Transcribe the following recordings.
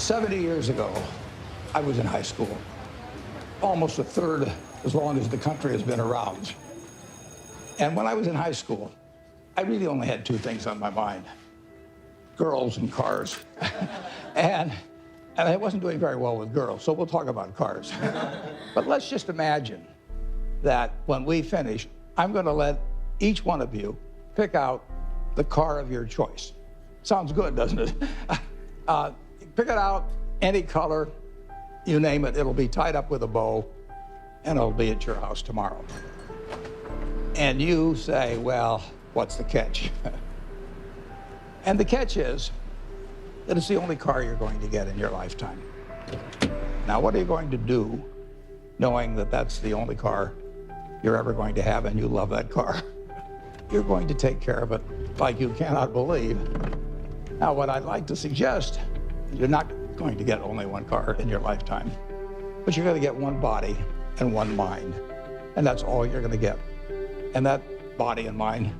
70 years ago, I was in high school, almost a third as long as the country has been around. And when I was in high school, I really only had two things on my mind: girls and cars. and I wasn't doing very well with girls, so we'll talk about cars. But let's just imagine that when we finish, I'm going to let each one of you pick out the car of your choice. Sounds good, doesn't it? Pick it out, any color, you name it. It'll be tied up with a bow, and it'll be at your house tomorrow. And you say, well, what's the catch? And the catch is that it's the only car you're going to get in your lifetime. Now, what are you going to do knowing that that's the only car you're ever going to have and you love that car? You're going to take care of it like you cannot believe. Now, what I'd like to suggest is you're not going to get only one car in your lifetime, but you're going to get one body and one mind, and that's all you're going to get. And that body and mind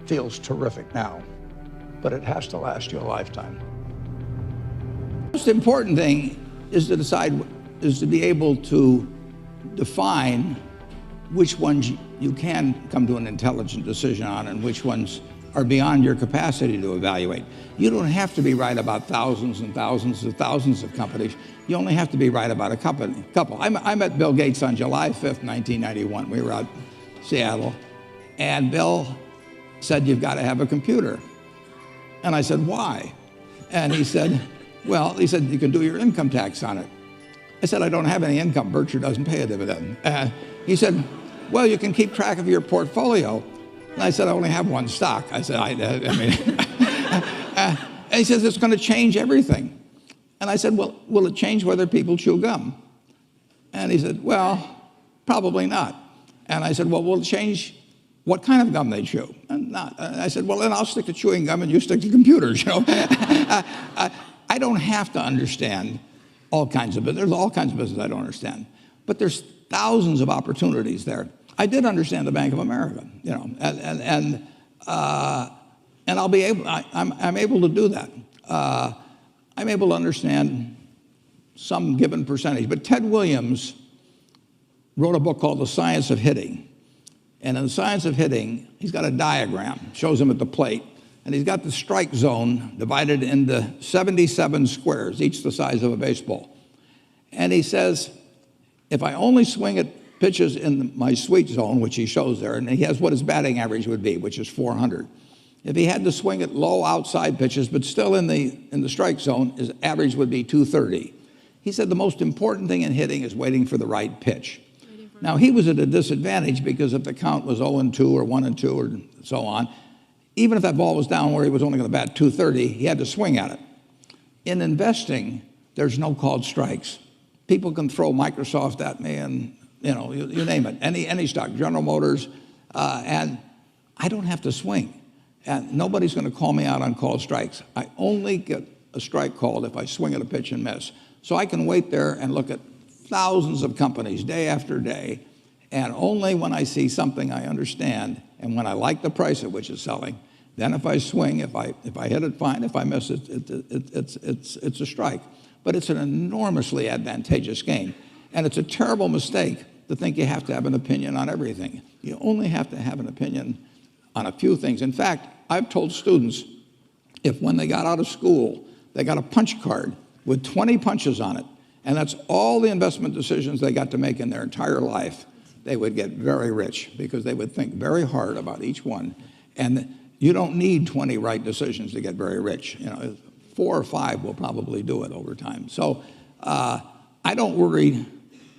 feels terrific now, but it has to last you a lifetime. The most important thing is to be able to define which ones you can come to an intelligent decision on and which ones are beyond your capacity to evaluate. You don't have to be right about thousands and thousands and thousands of companies. You only have to be right about a couple. I met Bill Gates on July 5th, 1991. We were out in Seattle, and Bill said, "You've got to have a computer." And I said, "Why?" And he said, "Well," he said, "you can do your income tax on it." I said, "I don't have any income. Berkshire doesn't pay a dividend." He said, "Well, you can keep track of your portfolio." And I said, "I only have one stock." I said, and he says, "It's going to change everything." And I said, "Well, will it change whether people chew gum?" And he said, "Well, probably not." And I said, "Well, will it change what kind of gum they chew?" And not. And I said, "Well, then I'll stick to chewing gum and you stick to computers, you know." I don't have to understand all kinds of business. There's all kinds of business I don't understand. But there's thousands of opportunities there. I did understand the Bank of America, you know, and I'll be able. I'm able to do that. I'm able to understand some given percentage. But Ted Williams wrote a book called The Science of Hitting, and in The Science of Hitting, he's got a diagram, shows him at the plate, and he's got the strike zone divided into 77 squares, each the size of a baseball. And he says, if I only swing at pitches in my sweet zone, which he shows there, and he has what his batting average would be, which is 400. If he had to swing at low outside pitches, but still in the strike zone, his average would be 230. He said the most important thing in hitting is waiting for the right pitch. Now, he was at a disadvantage because if the count was 0-2 or 1-2 or so on, even if that ball was down where he was only going to bat 230, he had to swing at it. In investing, there's no called strikes. People can throw Microsoft at me and, you know, you name it, any stock, General Motors, and I don't have to swing. And nobody's going to call me out on called strikes. I only get a strike called if I swing at a pitch and miss. So I can wait there and look at thousands of companies day after day, and only when I see something I understand and when I like the price at which it's selling, then if I swing, if I hit it, fine. If I miss it, it's a strike. But it's an enormously advantageous game. And it's a terrible mistake to think you have to have an opinion on everything. You only have to have an opinion on a few things. In fact, I've told students, if when they got out of school, they got a punch card with 20 punches on it, and that's all the investment decisions they got to make in their entire life, they would get very rich because they would think very hard about each one. And you don't need 20 right decisions to get very rich. You know, 4 or 5 will probably do it over time. So I don't worry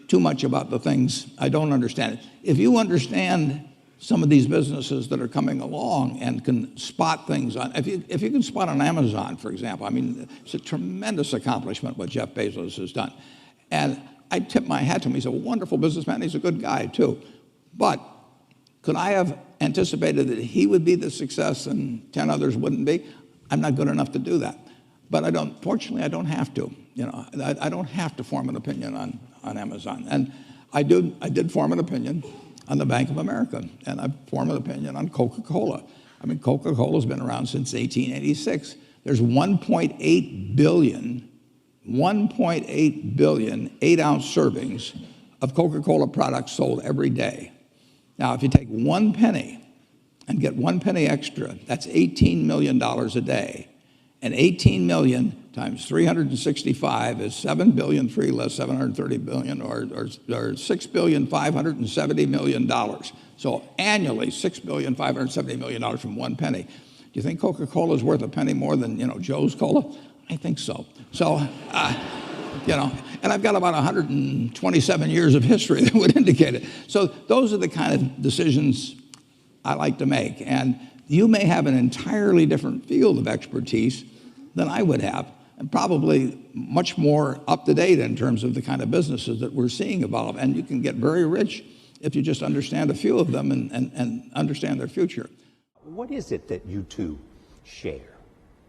too much about the things I don't understand. If you understand some of these businesses that are coming along and can spot things on, if you can spot on Amazon, for example, I mean, it's a tremendous accomplishment what Jeff Bezos has done. And I tip my hat to him. He's a wonderful businessman. He's a good guy, too. But could I have anticipated that he would be the success and 10 others wouldn't be? I'm not good enough to do that. But fortunately, I don't have to. You know, I don't have to form an opinion on Amazon. And I did form an opinion on the Bank of America, and I formed an opinion on Coca-Cola. I mean, Coca-Cola's been around since 1886. There's 1.8 billion 1.8 billion 8-ounce servings of Coca-Cola products sold every day. Now, if you take 1 penny and get 1 penny extra, that's $18 million a day. And 18 million times 365 is 7 billion, 3 less 730 billion, or $6,570,000,000. So annually, $6,570,000,000 from 1 penny. Do you think Coca-Cola is worth a penny more than, Joe's Cola? I think so. So, and I've got about 127 years of history that would indicate it. So those are the kind of decisions I like to make. And you may have an entirely different field of expertise than I would have, and probably much more up to date in terms of the kind of businesses that we're seeing evolve. And you can get very rich if you just understand a few of them and understand their future. What is it that you two share?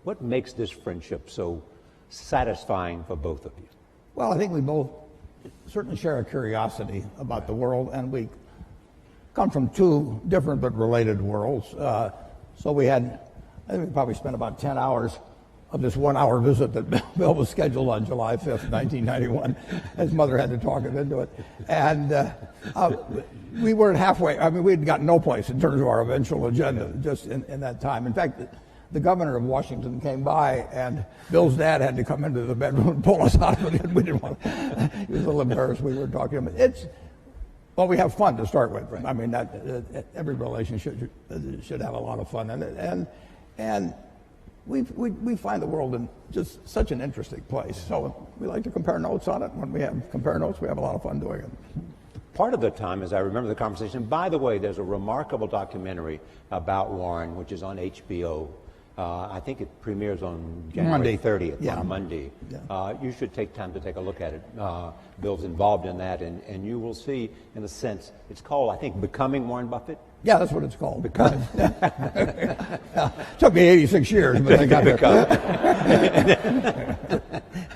What makes this friendship so satisfying for both of you? Well, I think we both certainly share a curiosity about the world, and we come from two different but related worlds. So I think we probably spent about 10 hours of this 1-hour visit that Bill was scheduled on July 5th, 1991. His mother had to talk him into it. And we weren't halfway. I mean, we had gotten no place in terms of our eventual agenda just in that time. In fact, the governor of Washington came by, and Bill's dad had to come into the bedroom and pull us out of it. We didn't want to. He was a little embarrassed we were talking to him. Well, we have fun to start with. Right. I mean, every relationship should have a lot of fun in it. And we find the world in just such an interesting place. So we like to compare notes on it. When we compare notes, we have a lot of fun doing it. Part of the time, as I remember the conversation, by the way, there's a remarkable documentary about Warren, which is on HBO. I think it premieres on January 30th, on Monday. Yeah. You should take time to take a look at it. Bill's involved in that, and you will see, in a sense, it's called, I think, Becoming Warren Buffett. Yeah, that's what it's called. Because took me 86 years, but I got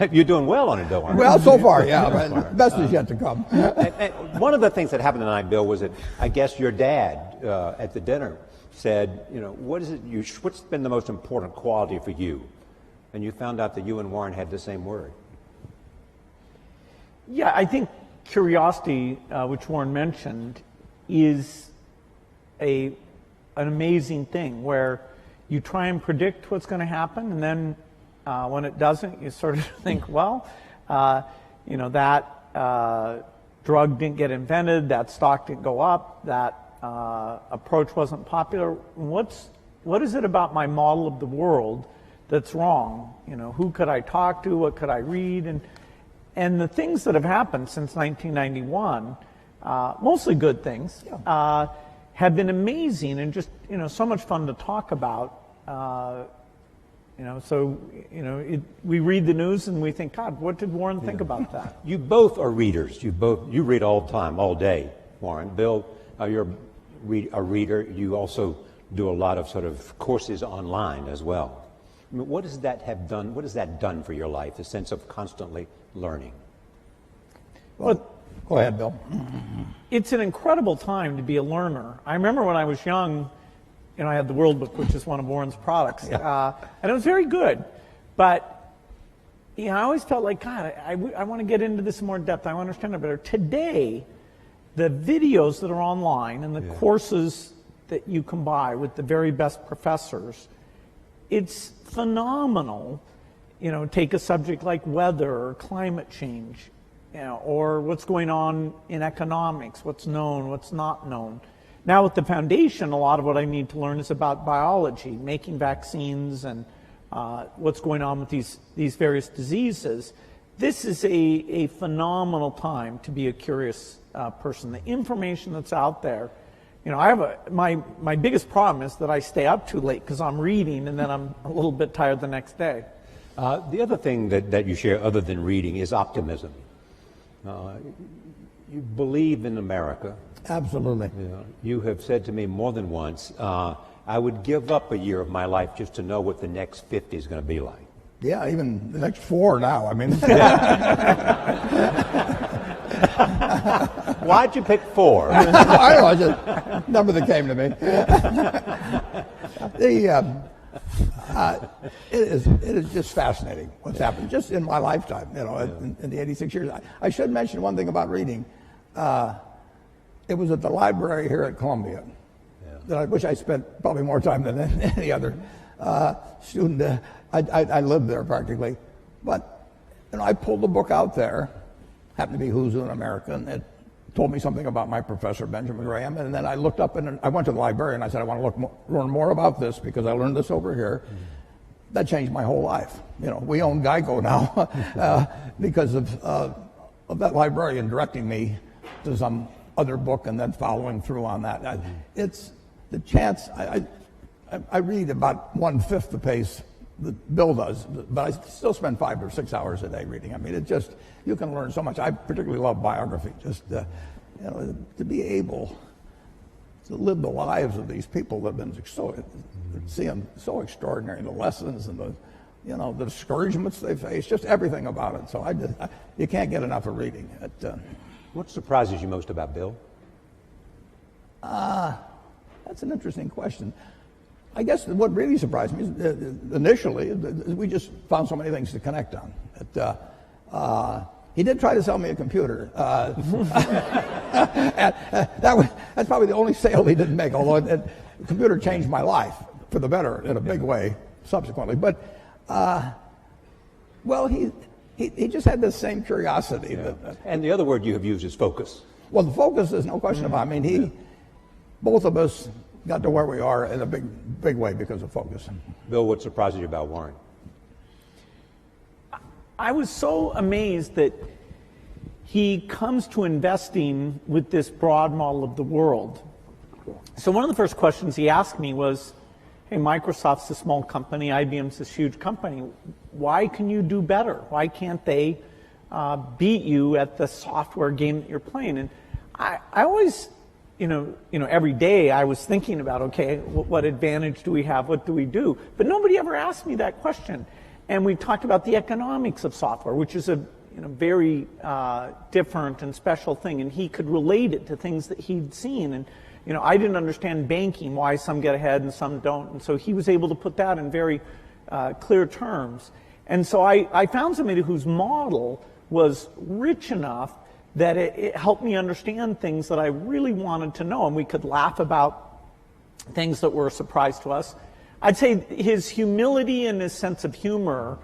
it. You're doing well on it, though, aren't you? Well, so far, yeah. But best is yet to come. And one of the things that happened tonight, Bill, was that I guess your dad at the dinner said, what's been the most important quality for you? And you found out that you and Warren had the same word. Yeah, I think curiosity, which Warren mentioned, is an amazing thing where you try and predict what's going to happen, and then when it doesn't, you sort of think, well, that drug didn't get invented, that stock didn't go up, that approach wasn't popular. What is it about my model of the world that's wrong? Who could I talk to? What could I read? And the things that have happened since 1991, mostly good things, have been amazing and just so much fun to talk about. We read the news and we think, God, what did Warren think about that? You both are readers. You read all the time, all day, Warren. Bill, you're a reader. You also do a lot of sort of courses online as well. I mean, what does that have done? What has that done for your life? The sense of constantly learning. Well, go ahead, Bill. It's an incredible time to be a learner. I remember when I was young, I had the World Book, which is one of Warren's products, and it was very good. But I always felt like, God, I want to get into this in more depth. I want to understand it better. Today, the videos that are online and the courses that you can buy with the very best professors, it's phenomenal. Take a subject like weather or climate change, or what's going on in economics, what's known, what's not known. Now with the foundation, a lot of what I need to learn is about biology, making vaccines, and what's going on with these various diseases. This is a phenomenal time to be a curious person. The information that's out there, I have my biggest problem is that I stay up too late because I'm reading and then I'm a little bit tired the next day. The other thing that you share other than reading is optimism. You believe in America. Absolutely. You have said to me more than once, I would give up a year of my life just to know what the next 50 is going to be like. Yeah, even the next 4 now. I mean, why'd you pick 4? I don't know, just number that came to me. It is just fascinating what's happened just in my lifetime, in the 86 years. I should mention one thing about reading. It was at the library here at Columbia that I wish I spent probably more time than any other student. I lived there practically. But I pulled the book out there, happened to be Who's an American. It told me something about my professor, Benjamin Graham, and then I looked up and I went to the library and I said, I want to learn more about this because I learned this over here. That changed my whole life. We own Geico now because of that librarian directing me to some other book and then following through on that. It's the chance. I read about 1/5 the pace that Bill does, but I still spend 5 or 6 hours a day reading. I mean, you can learn so much. I particularly love biography. Just to be able to live the lives of these people that have been so extraordinary, the lessons and the discouragements they face, just everything about it. So you can't get enough of reading. What surprises you most about Bill? That's an interesting question. I guess what really surprised me is initially we just found so many things to connect on. He did try to sell me a computer. That's probably the only sale he didn't make, although the computer changed my life for the better in a big way subsequently. But, he just had this same curiosity. Yeah. And the other word you have used is focus. Well, the focus is no question about it. I mean, both of us got to where we are in a big way because of focus. Bill, what surprises you about Warren? I was so amazed that he comes to investing with this broad model of the world. So one of the first questions he asked me was, hey, Microsoft's a small company, IBM's this huge company. Why can you do better? Why can't they beat you at the software game that you're playing? And I always, every day I was thinking about, okay, what advantage do we have? What do we do? But nobody ever asked me that question. And we talked about the economics of software, which is a very different and special thing. And he could relate it to things that he'd seen. And I didn't understand banking, why some get ahead and some don't. And so he was able to put that in very clear terms. And so I found somebody whose model was rich enough that it helped me understand things that I really wanted to know. And we could laugh about things that were a surprise to us. I'd say his humility and his sense of humor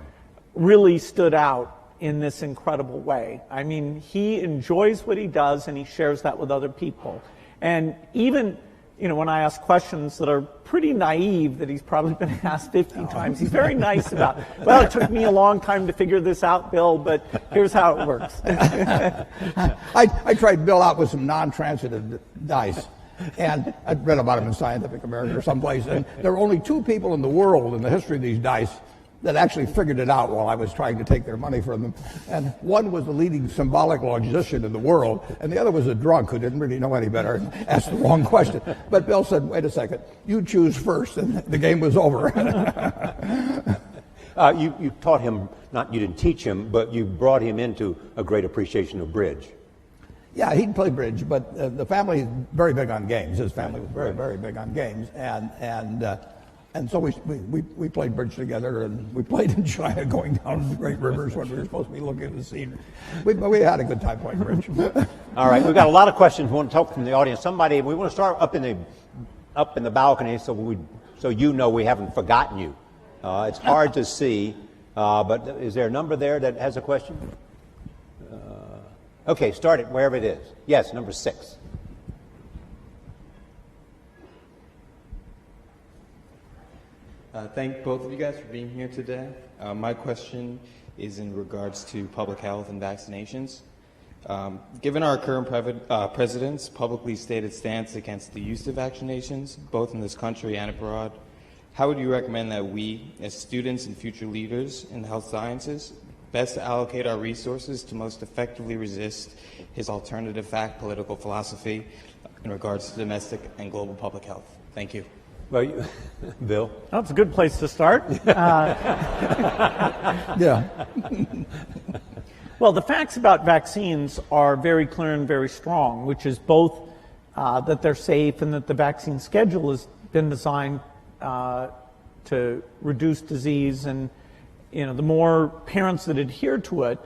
really stood out in this incredible way. I mean, he enjoys what he does and he shares that with other people. And even, when I ask questions that are pretty naive that he's probably been asked 50 times, he's very nice about, well, it took me a long time to figure this out, Bill, but here's how it works. I tried Bill out with some non-transitive dice. And I'd read about him in Scientific American or someplace, and there were only 2 people in the world in the history of these dice that actually figured it out while I was trying to take their money from them. And one was the leading symbolic logician in the world, and the other was a drunk who didn't really know any better and asked the wrong question. But Bill said, wait a second, you choose first, and the game was over. You taught him, you didn't teach him, but you brought him into a great appreciation of bridge. Yeah, he'd play bridge, but the family is very big on games. His family was very, very big on games, and so we played bridge together, and we played in China, going down the great rivers when we were supposed to be looking at the scenery. We had a good time playing bridge. All right, we've got a lot of questions we want to talk from the audience. We want to start up in the balcony, so we haven't forgotten you. It's hard to see, but is there a number there that has a question? Okay, start it wherever it is. Yes, number 6. Thank both of you guys for being here today. My question is in regards to public health and vaccinations. Given our current president's publicly stated stance against the use of vaccinations, both in this country and abroad, how would you recommend that we, as students and future leaders in the health sciences, best allocate our resources to most effectively resist his alternative fact political philosophy in regards to domestic and global public health? Thank you. Well, Bill? That's a good place to start. Yeah. Well, the facts about vaccines are very clear and very strong, which is both that they're safe and that the vaccine schedule has been designed to reduce disease, and the more parents that adhere to it,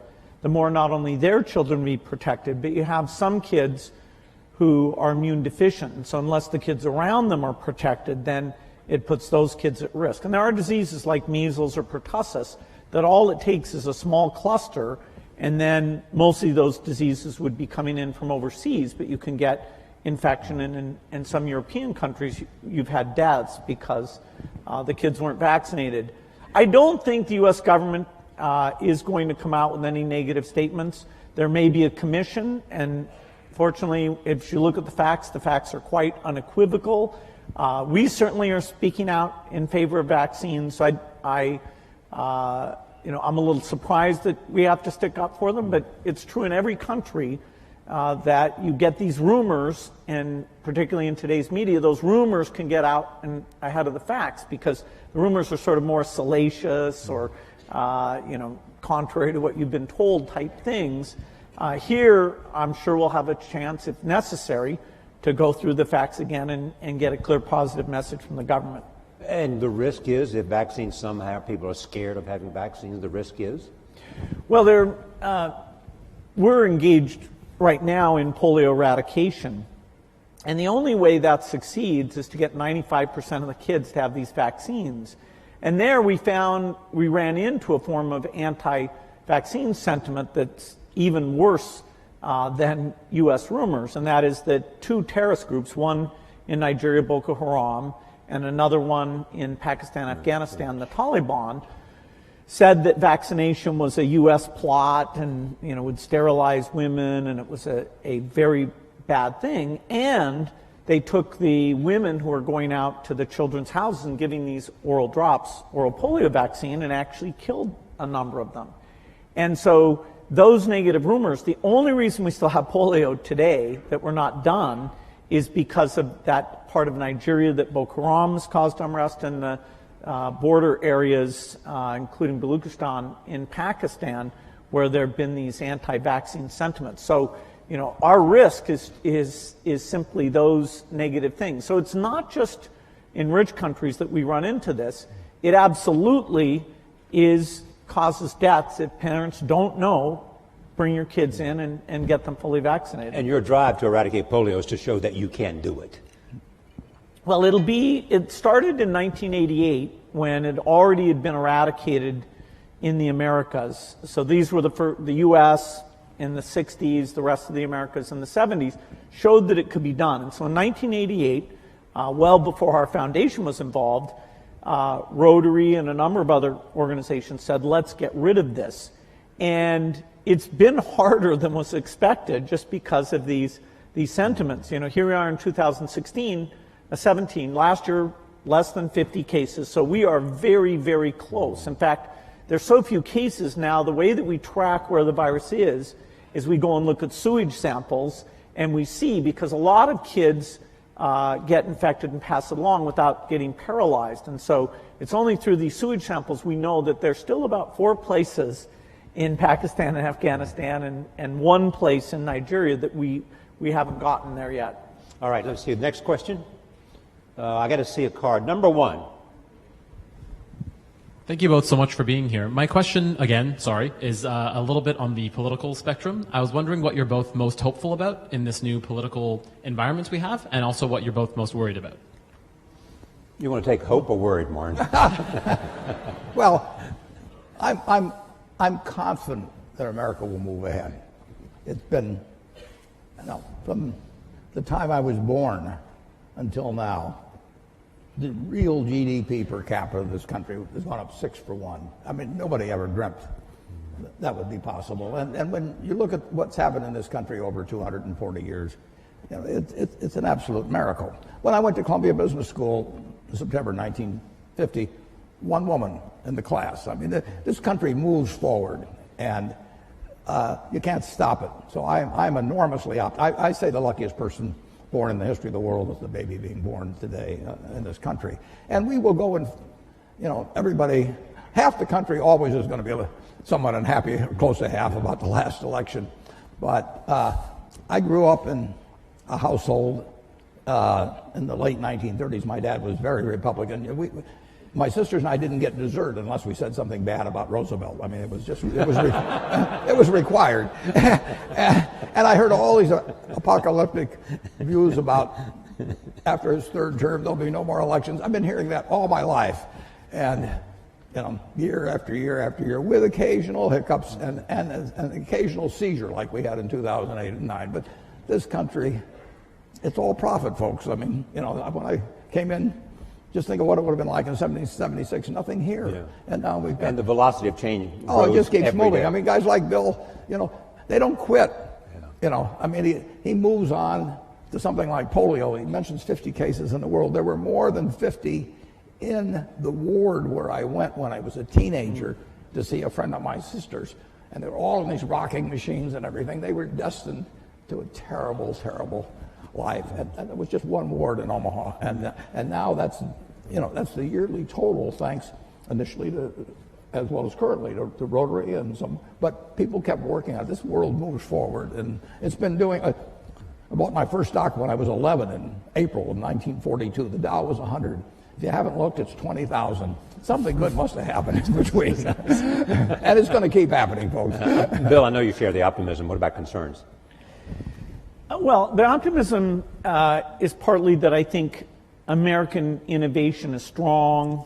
the more not only their children be protected, but you have some kids who are immune deficient. And so unless the kids around them are protected, then it puts those kids at risk. And there are diseases like measles or pertussis that all it takes is a small cluster, and then mostly those diseases would be coming in from overseas, but you can get infection, and in some European countries you've had deaths because the kids weren't vaccinated. I don't think the U.S. government is going to come out with any negative statements. There may be a commission, and fortunately, if you look at the facts are quite unequivocal. We certainly are speaking out in favor of vaccines. So I'm a little surprised that we have to stick up for them, but it's true in every country that you get these rumors, and particularly in today's media, those rumors can get out and ahead of the facts because the rumors are sort of more salacious or contrary to what you've been told type things. Here, I'm sure we'll have a chance, if necessary, to go through the facts again and get a clear positive message from the government. And the risk is, if vaccines somehow, people are scared of having vaccines, the risk is? Well, we're engaged right now in polio eradication. And the only way that succeeds is to get 95% of the kids to have these vaccines. And there we ran into a form of anti-vaccine sentiment that's even worse than U.S. rumors, and that is that two terrorist groups, one in Nigeria, Boko Haram, and another one in Pakistan, Afghanistan, the Taliban, said that vaccination was a U.S. plot and would sterilize women, and it was a very bad thing. And they took the women who were going out to the children's houses and giving these oral drops, oral polio vaccine, and actually killed a number of them. And so those negative rumors, the only reason we still have polio today, that we're not done, is because of that part of Nigeria that Boko Haram has caused unrest, and the border areas, including Baluchistan in Pakistan, where there have been these anti-vaccine sentiments. So, our risk is simply those negative things. So it's not just in rich countries that we run into this. It absolutely causes deaths if parents don't know. Bring your kids in and get them fully vaccinated. And your drive to eradicate polio is to show that you can do it. Well, it started in 1988 when it already had been eradicated in the Americas. So these were the U.S. in the 60s, the rest of the Americas in the 70s, showed that it could be done. And so in 1988, well before our foundation was involved, Rotary and a number of other organizations said, let's get rid of this. And it's been harder than was expected just because of these sentiments. Here we are in 2017, last year, less than 50 cases. So we are very, very close. In fact, there's so few cases now, the way that we track where the virus is we go and look at sewage samples, and we see, because a lot of kids get infected and pass it along without getting paralyzed. And so it's only through these sewage samples we know that there's still about 4 places in Pakistan and Afghanistan and 1 place in Nigeria that we haven't gotten there yet. All right, let's see. The next question. I got to see a card. Number 1. Thank you both so much for being here. My question, again, is a little bit on the political spectrum. I was wondering what you're both most hopeful about in this new political environment we have, and also what you're both most worried about. You want to take hope or worried, Warren? Well, I'm confident that America will move ahead. It's been, from the time I was born until now, the real GDP per capita of this country has gone up 6 for 1. I mean, nobody ever dreamt that would be possible. And when you look at what's happened in this country over 240 years, it's an absolute miracle. When I went to Columbia Business School in September 1950, 1 woman in the class. I mean, this country moves forward, and you can't stop it. So I'm enormously optimistic. I say the luckiest person born in the history of the world is the baby being born today in this country. And we will go and, everybody, half the country always is going to be somewhat unhappy, or close to half, about the last election. But I grew up in a household in the late 1930s. My dad was very Republican. my sisters and I didn't get dessert unless we said something bad about Roosevelt. I mean, it was it was required. And I heard all these apocalyptic views about after his third term there'll be no more elections. I've been hearing that all my life, and year after year after year, with occasional hiccups and an occasional seizure like we had in 2008 and 2009. But this country, it's all profit, folks. I mean, when I came in, just think of what it would have been like in 1976. Nothing here. Yeah. And now we've got... And the velocity of change it just keeps moving. Day. I mean, guys like Bill, they don't quit. Yeah. I mean, he moves on to something like polio. He mentions 50 cases in the world. There were more than 50 in the ward where I went when I was a teenager to see a friend of my sister's. And they were all in these rocking machines and everything. They were destined to a terrible, terrible life, and it was just one ward in Omaha, and now that's the yearly total, thanks initially to, as well as currently to Rotary and some, but people kept working on it. This world moves forward, and it's been doing. I bought my first stock when I was 11 in April of 1942. The Dow was 100. If you haven't looked, it's 20,000. Something good must have happened in between, and it's going to keep happening, folks. Bill, I know you share the optimism. What about concerns? Well, the optimism is partly that I think American innovation is strong.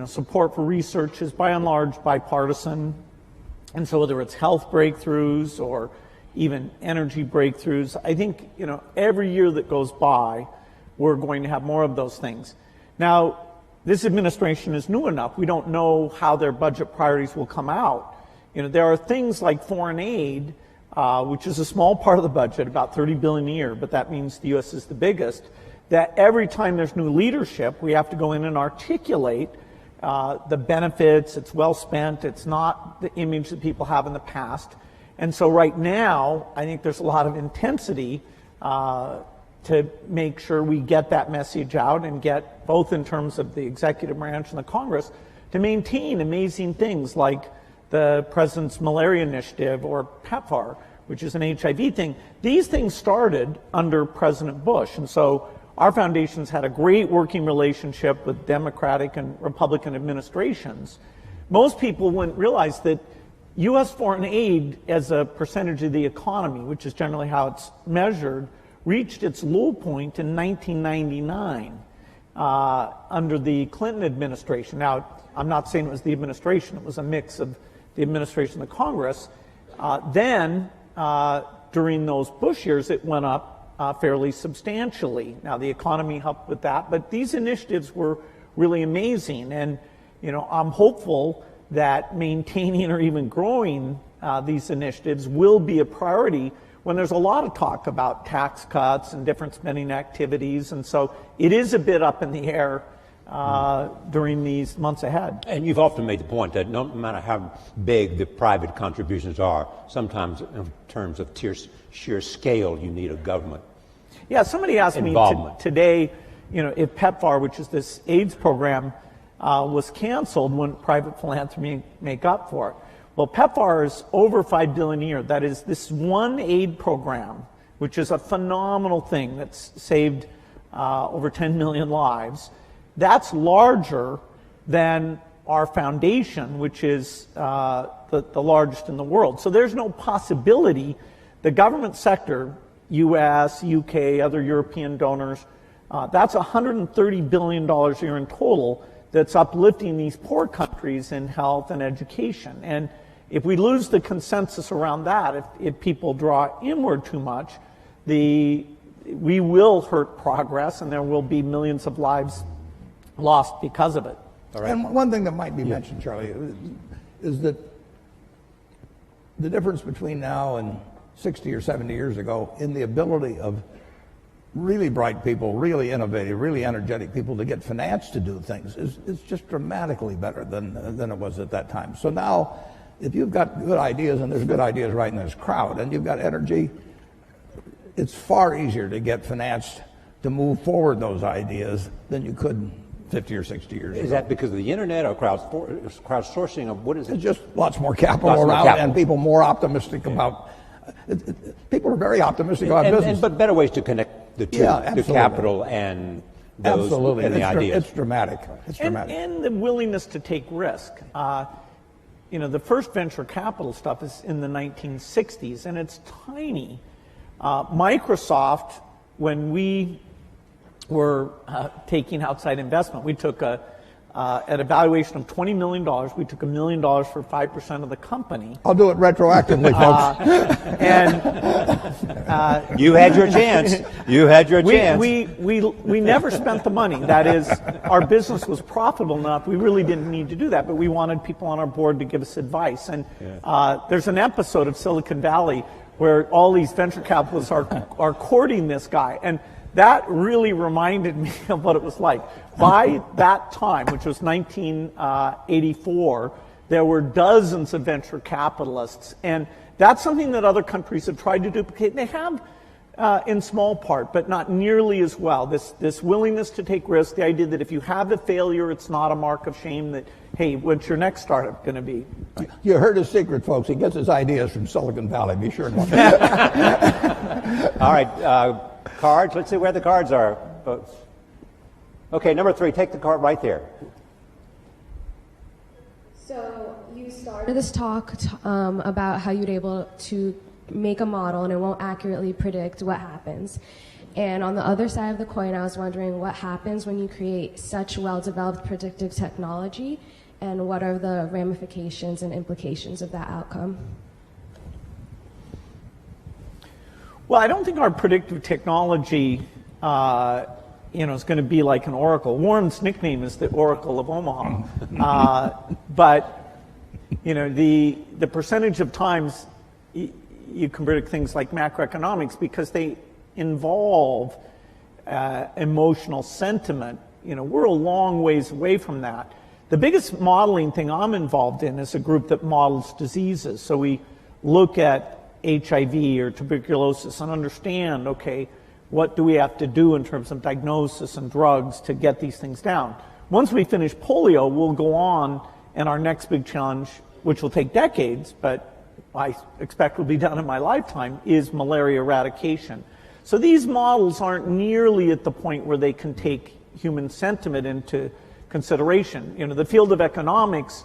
Support for research is by and large bipartisan. And so whether it's health breakthroughs or even energy breakthroughs, I think, every year that goes by, we're going to have more of those things. Now, this administration is new enough. We don't know how their budget priorities will come out. There are things like foreign aid, which is a small part of the budget, about $30 billion a year, but that means the U.S. is the biggest, that every time there's new leadership, we have to go in and articulate the benefits. It's well spent. It's not the image that people have in the past. And so right now, I think there's a lot of intensity to make sure we get that message out and get, both in terms of the executive branch and the Congress, to maintain amazing things like the President's Malaria Initiative or PEPFAR, which is an HIV thing. These things started under President Bush, and so our foundation's had a great working relationship with Democratic and Republican administrations. Most people wouldn't realize that U.S. foreign aid as a percentage of the economy, which is generally how it's measured, reached its low point in 1999 under the Clinton administration. Now, I'm not saying it was the administration, it was a mix of the administration and the Congress. Then, during those Bush years, it went up fairly substantially. Now, the economy helped with that, but these initiatives were really amazing. And, I'm hopeful that maintaining or even growing these initiatives will be a priority when there's a lot of talk about tax cuts and different spending activities. And so it is a bit up in the air during these months ahead. And you've often made the point that no matter how big the private contributions are, sometimes in terms of sheer scale, you need a government. Yeah, somebody asked me today, if PEPFAR, which is this AIDS program, was canceled, wouldn't private philanthropy make up for it? Well, PEPFAR is over $5 billion a year. That is this one aid program, which is a phenomenal thing that's saved over 10 million lives. That's larger than our foundation, which is the largest in the world. So there's no possibility the government sector, U.S., U.K., other European donors, that's $130 billion a year in total that's uplifting these poor countries in health and education. And if we lose the consensus around that, if people draw inward too much, we will hurt progress and there will be millions of lives lost because of it. All right. And one thing that might be mentioned, Charlie, is that the difference between now and 60 or 70 years ago in the ability of really bright people, really innovative, really energetic people to get financed to do things is just dramatically better than it was at that time. So now, if you've got good ideas, and there's good ideas right in this crowd, and you've got energy, it's far easier to get financed to move forward those ideas than you could 50 or 60 years ago. Is that because of the internet or crowdsourcing, or what is it? It's just lots more capital around and people more optimistic about people are very optimistic about business. But better ways to connect the two, the capital and those Absolutely. and the ideas. It's dramatic. It's dramatic. And the willingness to take risk. The first venture capital stuff is in the 1960s, and it's tiny. Microsoft, when we were taking outside investment, we took at a valuation of $20 million, we took $1 million for 5% of the company. I'll do it retroactively, folks. You had your chance. You had your chance. We never spent the money. That is, our business was profitable enough. We really didn't need to do that, but we wanted people on our board to give us advice. And there's an episode of Silicon Valley where all these venture capitalists are courting this guy. And that really reminded me of what it was like. By that time, which was 1984, there were dozens of venture capitalists. And that's something that other countries have tried to duplicate. They have in small part, but not nearly as well. This willingness to take risks, the idea that if you have a failure, it's not a mark of shame, that, hey, what's your next startup going to be? You heard his secret, folks. He gets his ideas from Silicon Valley. Be sure to look. All right, cards. Let's see where the cards are, folks. Okay, number 3, take the card right there. So you started this talk about how you'd able to make a model and it won't accurately predict what happens. And on the other side of the coin, I was wondering what happens when you create such well-developed predictive technology, and what are the ramifications and implications of that outcome? Well, I don't think our predictive technology is going to be like an oracle. Warren's nickname is the Oracle of Omaha. But the percentage of times you can predict things like macroeconomics, because they involve emotional sentiment. We're a long ways away from that. The biggest modeling thing I'm involved in is a group that models diseases. So we look at HIV or tuberculosis and understand, okay, what do we have to do in terms of diagnosis and drugs to get these things down? Once we finish polio, we'll go on, and our next big challenge, which will take decades, but I expect will be done in my lifetime, is malaria eradication. So these models aren't nearly at the point where they can take human sentiment into consideration. The field of economics,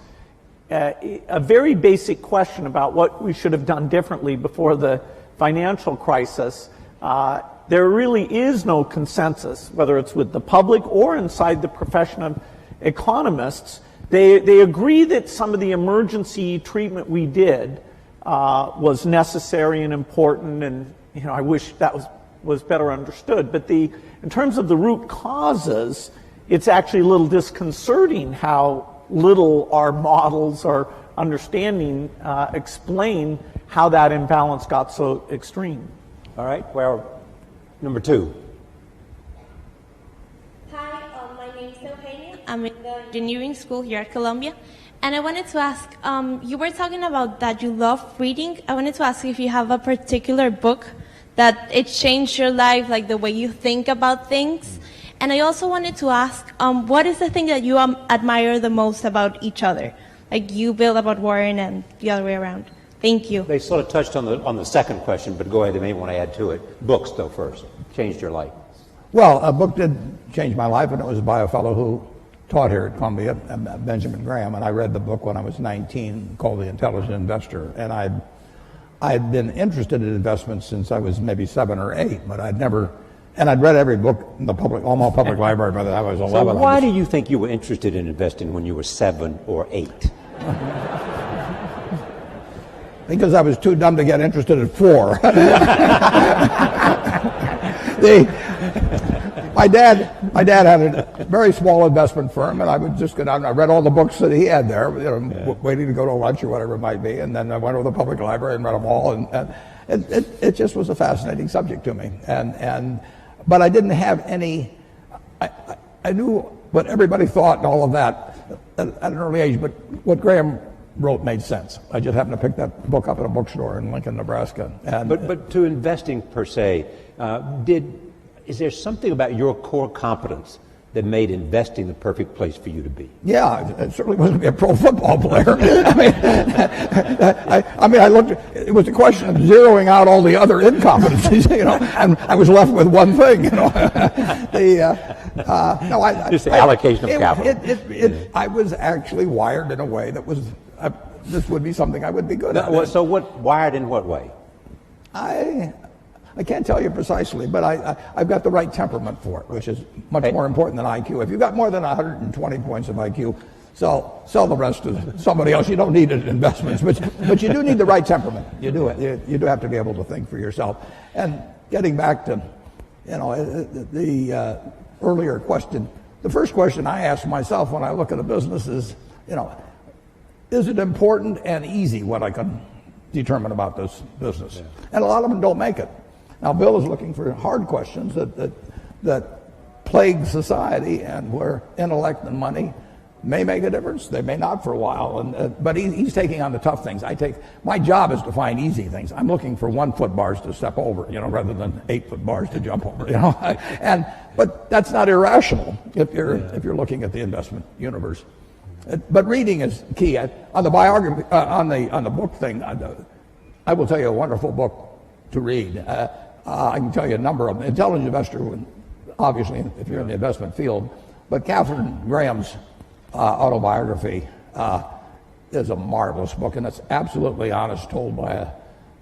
a very basic question about what we should have done differently before the financial crisis, there really is no consensus, whether it's with the public or inside the profession of economists. They agree that some of the emergency treatment we did was necessary and important, and I wish that was better understood. But in terms of the root causes, it's actually a little disconcerting how little our models or understanding explain how that imbalance got so extreme. All right, well, number 2. Hi, my name is Eugenia. I'm in the engineering school here at Columbia. And I wanted to ask, you were talking about that you love reading. I wanted to ask if you have a particular book that it changed your life, like the way you think about things. And I also wanted to ask, what is the thing that you admire the most about each other? Like you, Bill, about Warren, and the other way around. Thank you. They sort of touched on the second question, but go ahead. They may want to add to it. Books, though, first. Changed your life. Well, a book did change my life, and it was by a fellow who taught here at Columbia, Benjamin Graham, and I read the book when I was 19, called The Intelligent Investor. And I'd been interested in investments since I was maybe 7 or 8, but I'd never. And I'd read every book in the Omaha Public Library by the time I was 11. So why do you think you were interested in investing when you were 7 or 8? Because I was too dumb to get interested at 4. My dad had a very small investment firm, and I would just go down and I read all the books that he had there, waiting to go to lunch or whatever it might be, and then I went over to the public library and read them all, and it just was a fascinating subject to me. But I didn't have any. I knew what everybody thought and all of that at an early age, but what Graham wrote made sense. I just happened to pick that book up at a bookstore in Lincoln, Nebraska. But to investing per se, is there something about your core competence that made investing the perfect place for you to be? Yeah, it certainly wasn't to be a pro football player. I looked. It was a question of zeroing out all the other incompetencies, and I was left with one thing, Just the allocation of capital. I was actually wired in a way that was. This would be something I would be good at. So wired in what way? I can't tell you precisely, but I've got the right temperament for it, which is much more important than IQ. If you've got more than 120 points of IQ, sell the rest to somebody else. You don't need it in investments, but you do need the right temperament. You do. You do have to be able to think for yourself. And getting back to, the earlier question, the first question I ask myself when I look at a business is it important and easy what I can determine about this business? Yeah. And a lot of them don't make it. Now, Bill is looking for hard questions that plague society, and where intellect and money may make a difference. They may not for a while, but he's taking on the tough things. My job is to find easy things. I'm looking for 1 foot bars to step over, rather than 8 foot bars to jump over, But that's not irrational if you're looking at the investment universe. But reading is key. On the biography, on the book thing, I will tell you a wonderful book to read. I can tell you a number of them. Intelligent Investor, obviously, if you're in the investment field. But Katharine Graham's autobiography is a marvelous book, and it's absolutely honest, told by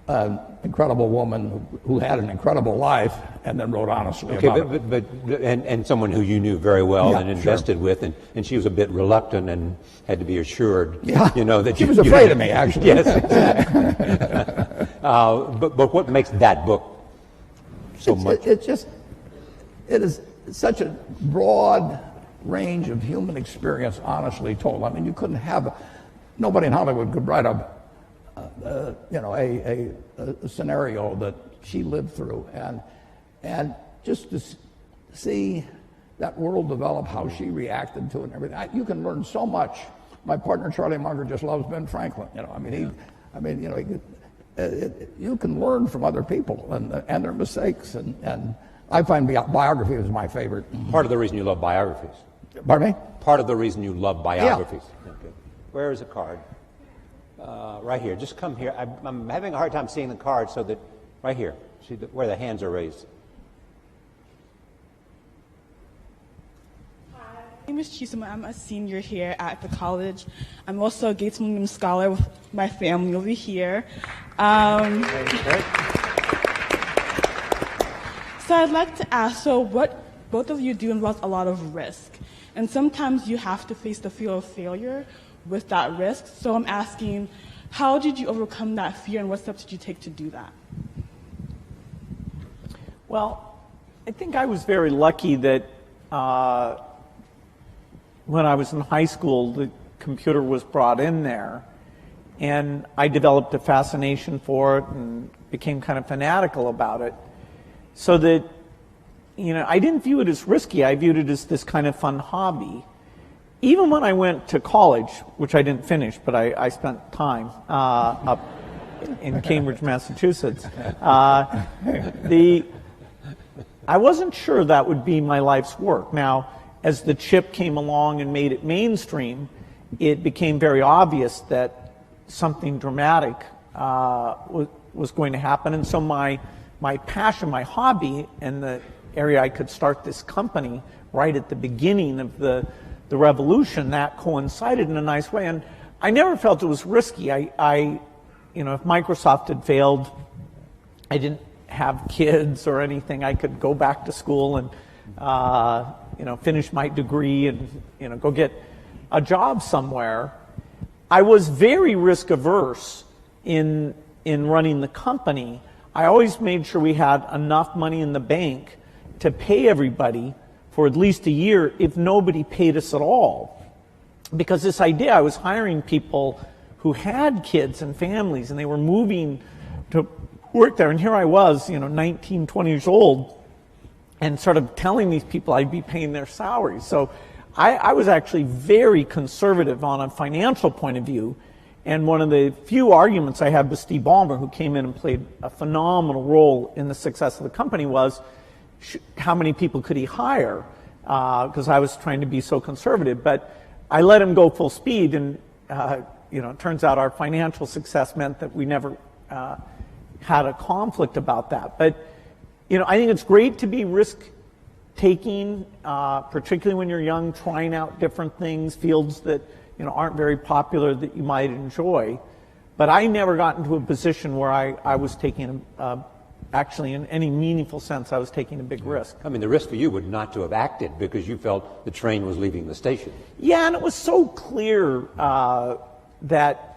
an incredible woman who had an incredible life and then wrote honestly about it. But and someone who you knew very well and invested with, and she was a bit reluctant and had to be assured, that she was afraid of me, actually. Yes. But what makes that book so much? It is such a broad range of human experience, honestly told. I mean, you couldn't have nobody in Hollywood could write a scenario that she lived through, and just to see that world develop, how she reacted to it, and everything. You can learn so much. My partner Charlie Munger just loves Ben Franklin. You can learn from other people and their mistakes, and I find biography is my favorite. Part of the reason you love biographies. Pardon me? Part of the reason you love biographies. Yeah. Okay. Where is a card? Right here. Just come here. I'm having a hard time seeing the card, so that right here. See where the hands are raised. Hi, my name is Chisholm. I'm a senior here at the college. I'm also a Gates Millennium Scholar with my family over here. So I'd like to ask, what both of you do involves a lot of risk. And sometimes you have to face the fear of failure with that risk. So I'm asking, how did you overcome that fear, and what steps did you take to do that? Well, I think I was very lucky that when I was in high school, the computer was brought in there, and I developed a fascination for it and became kind of fanatical about it. So that, I didn't view it as risky. I viewed it as this kind of fun hobby. Even when I went to college, which I didn't finish, but I spent time up in Cambridge, Massachusetts, I wasn't sure that would be my life's work. Now, as the chip came along and made it mainstream, it became very obvious that something dramatic was going to happen. And so my passion, my hobby, and the area I could start this company right at the beginning of the revolution, that coincided in a nice way. And I never felt it was risky. If Microsoft had failed, I didn't have kids or anything. I could go back to school and finish my degree and go get a job somewhere. I was very risk averse in running the company. I always made sure we had enough money in the bank to pay everybody for at least a year if nobody paid us at all. Because this idea, I was hiring people who had kids and families, and they were moving to work there. And here I was, 19, 20 years old, and sort of telling these people I'd be paying their salaries. So I was actually very conservative on a financial point of view. And one of the few arguments I had with Steve Ballmer, who came in and played a phenomenal role in the success of the company, was how many people could he hire? because I was trying to be so conservative. But I let him go full speed, and it turns out our financial success meant that we never had a conflict about that. But I think it's great to be risk-taking, particularly when you're young, trying out different things, fields that aren't very popular that you might enjoy. But I never got into a position where I was taking, actually in any meaningful sense, I was taking a big risk. I mean, the risk for you would not to have acted because you felt the train was leaving the station. Yeah, and it was so clear that,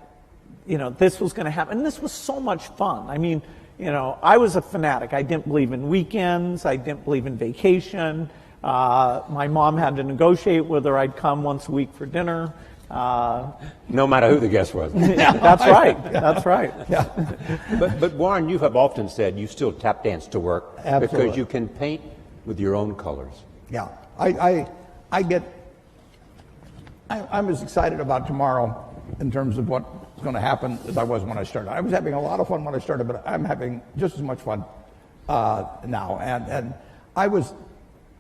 this was going to happen. And this was so much fun. I mean, I was a fanatic. I didn't believe in weekends. I didn't believe in vacation. My mom had to negotiate whether I'd come once a week for dinner. No matter who the guest was. Yeah, that's right. That's right. Yeah. But Warren, you have often said you still tap dance to work. Absolutely. Because you can paint with your own colors. Yeah. I'm as excited about tomorrow in terms of what's going to happen as I was when I started. I was having a lot of fun when I started, but I'm having just as much fun now. And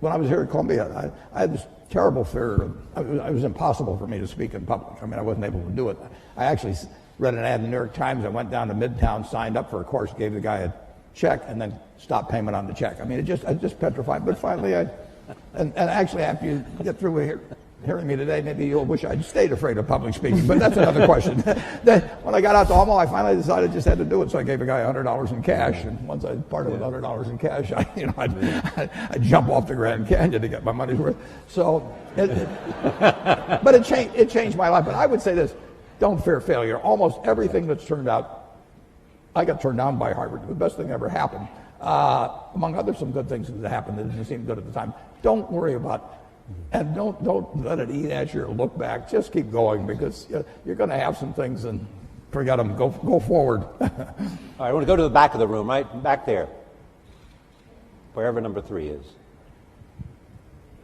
when I was here at Columbia, I had this terrible fear. It was impossible for me to speak in public. I mean, I wasn't able to do it. I actually read an ad in the New York Times. I went down to Midtown, signed up for a course, gave the guy a check, and then stopped payment on the check. I mean, I just petrified. But finally, and actually, after you get through hearing me today, maybe you'll wish I'd stayed afraid of public speaking. But that's another question. Then, when I got out to Omaha, I finally decided I just had to do it. So I gave a guy $100 in cash, and once I parted with $100 in cash, I'd jump off the Grand Canyon to get my money's worth. So, but it changed my life. But I would say this: don't fear failure. Almost everything that's turned out, I got turned down by Harvard. The best thing ever happened. Among other some good things that happened that didn't seem good at the time. Don't worry about. And don't let it eat at you or look back. Just keep going, because you're going to have some things and forget them. Go forward. All right, I want to go to the back of the room, right back there, wherever number 3 is.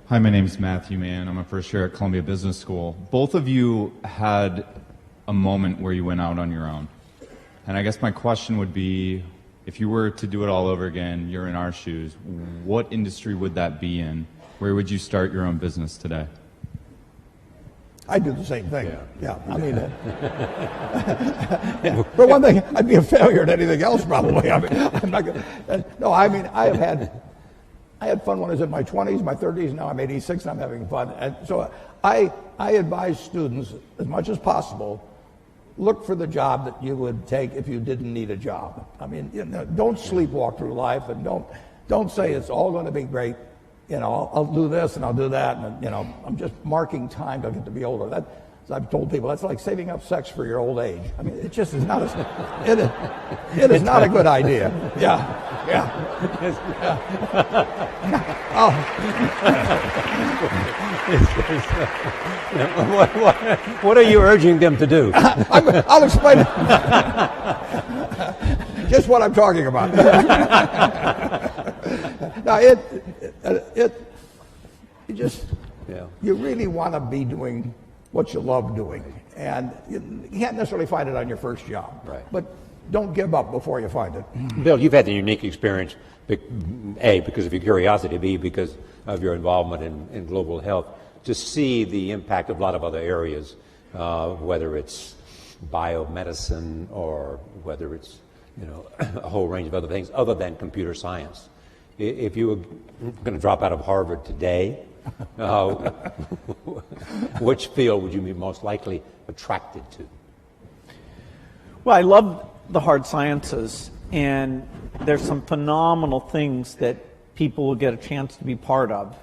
Hi, my name is Matthew Mann. I'm a first year at Columbia Business School. Both of you had a moment where you went out on your own. And I guess my question would be, if you were to do it all over again, you're in our shoes, what industry would that be in? Where would you start your own business today? I'd do the same thing. Yeah. I mean, for one thing, I'd be a failure at anything else probably. I mean, I'm not gonna. No, I mean, I had fun when I was in my 20s, my 30s. Now I'm 86 and I'm having fun. And so I advise students as much as possible, look for the job that you would take if you didn't need a job. I mean, don't sleepwalk through life, and don't say it's all going to be great. I'll do this and I'll do that, and I'm just marking time till I get to be older. That, as I've told people, that's like saving up sex for your old age. I mean, it just is not it is not a good idea. Yeah. What are you urging them to do? I'll explain it. Just what I'm talking about. Now, you really want to be doing what you love doing, and you can't necessarily find it on your first job. Right. But don't give up before you find it. Bill, you've had the unique experience, A, because of your curiosity, B, because of your involvement in global health, to see the impact of a lot of other areas, whether it's biomedicine or whether it's a whole range of other things other than computer science. If you were going to drop out of Harvard today, which field would you be most likely attracted to? Well, I love the hard sciences, and there's some phenomenal things that people will get a chance to be part of.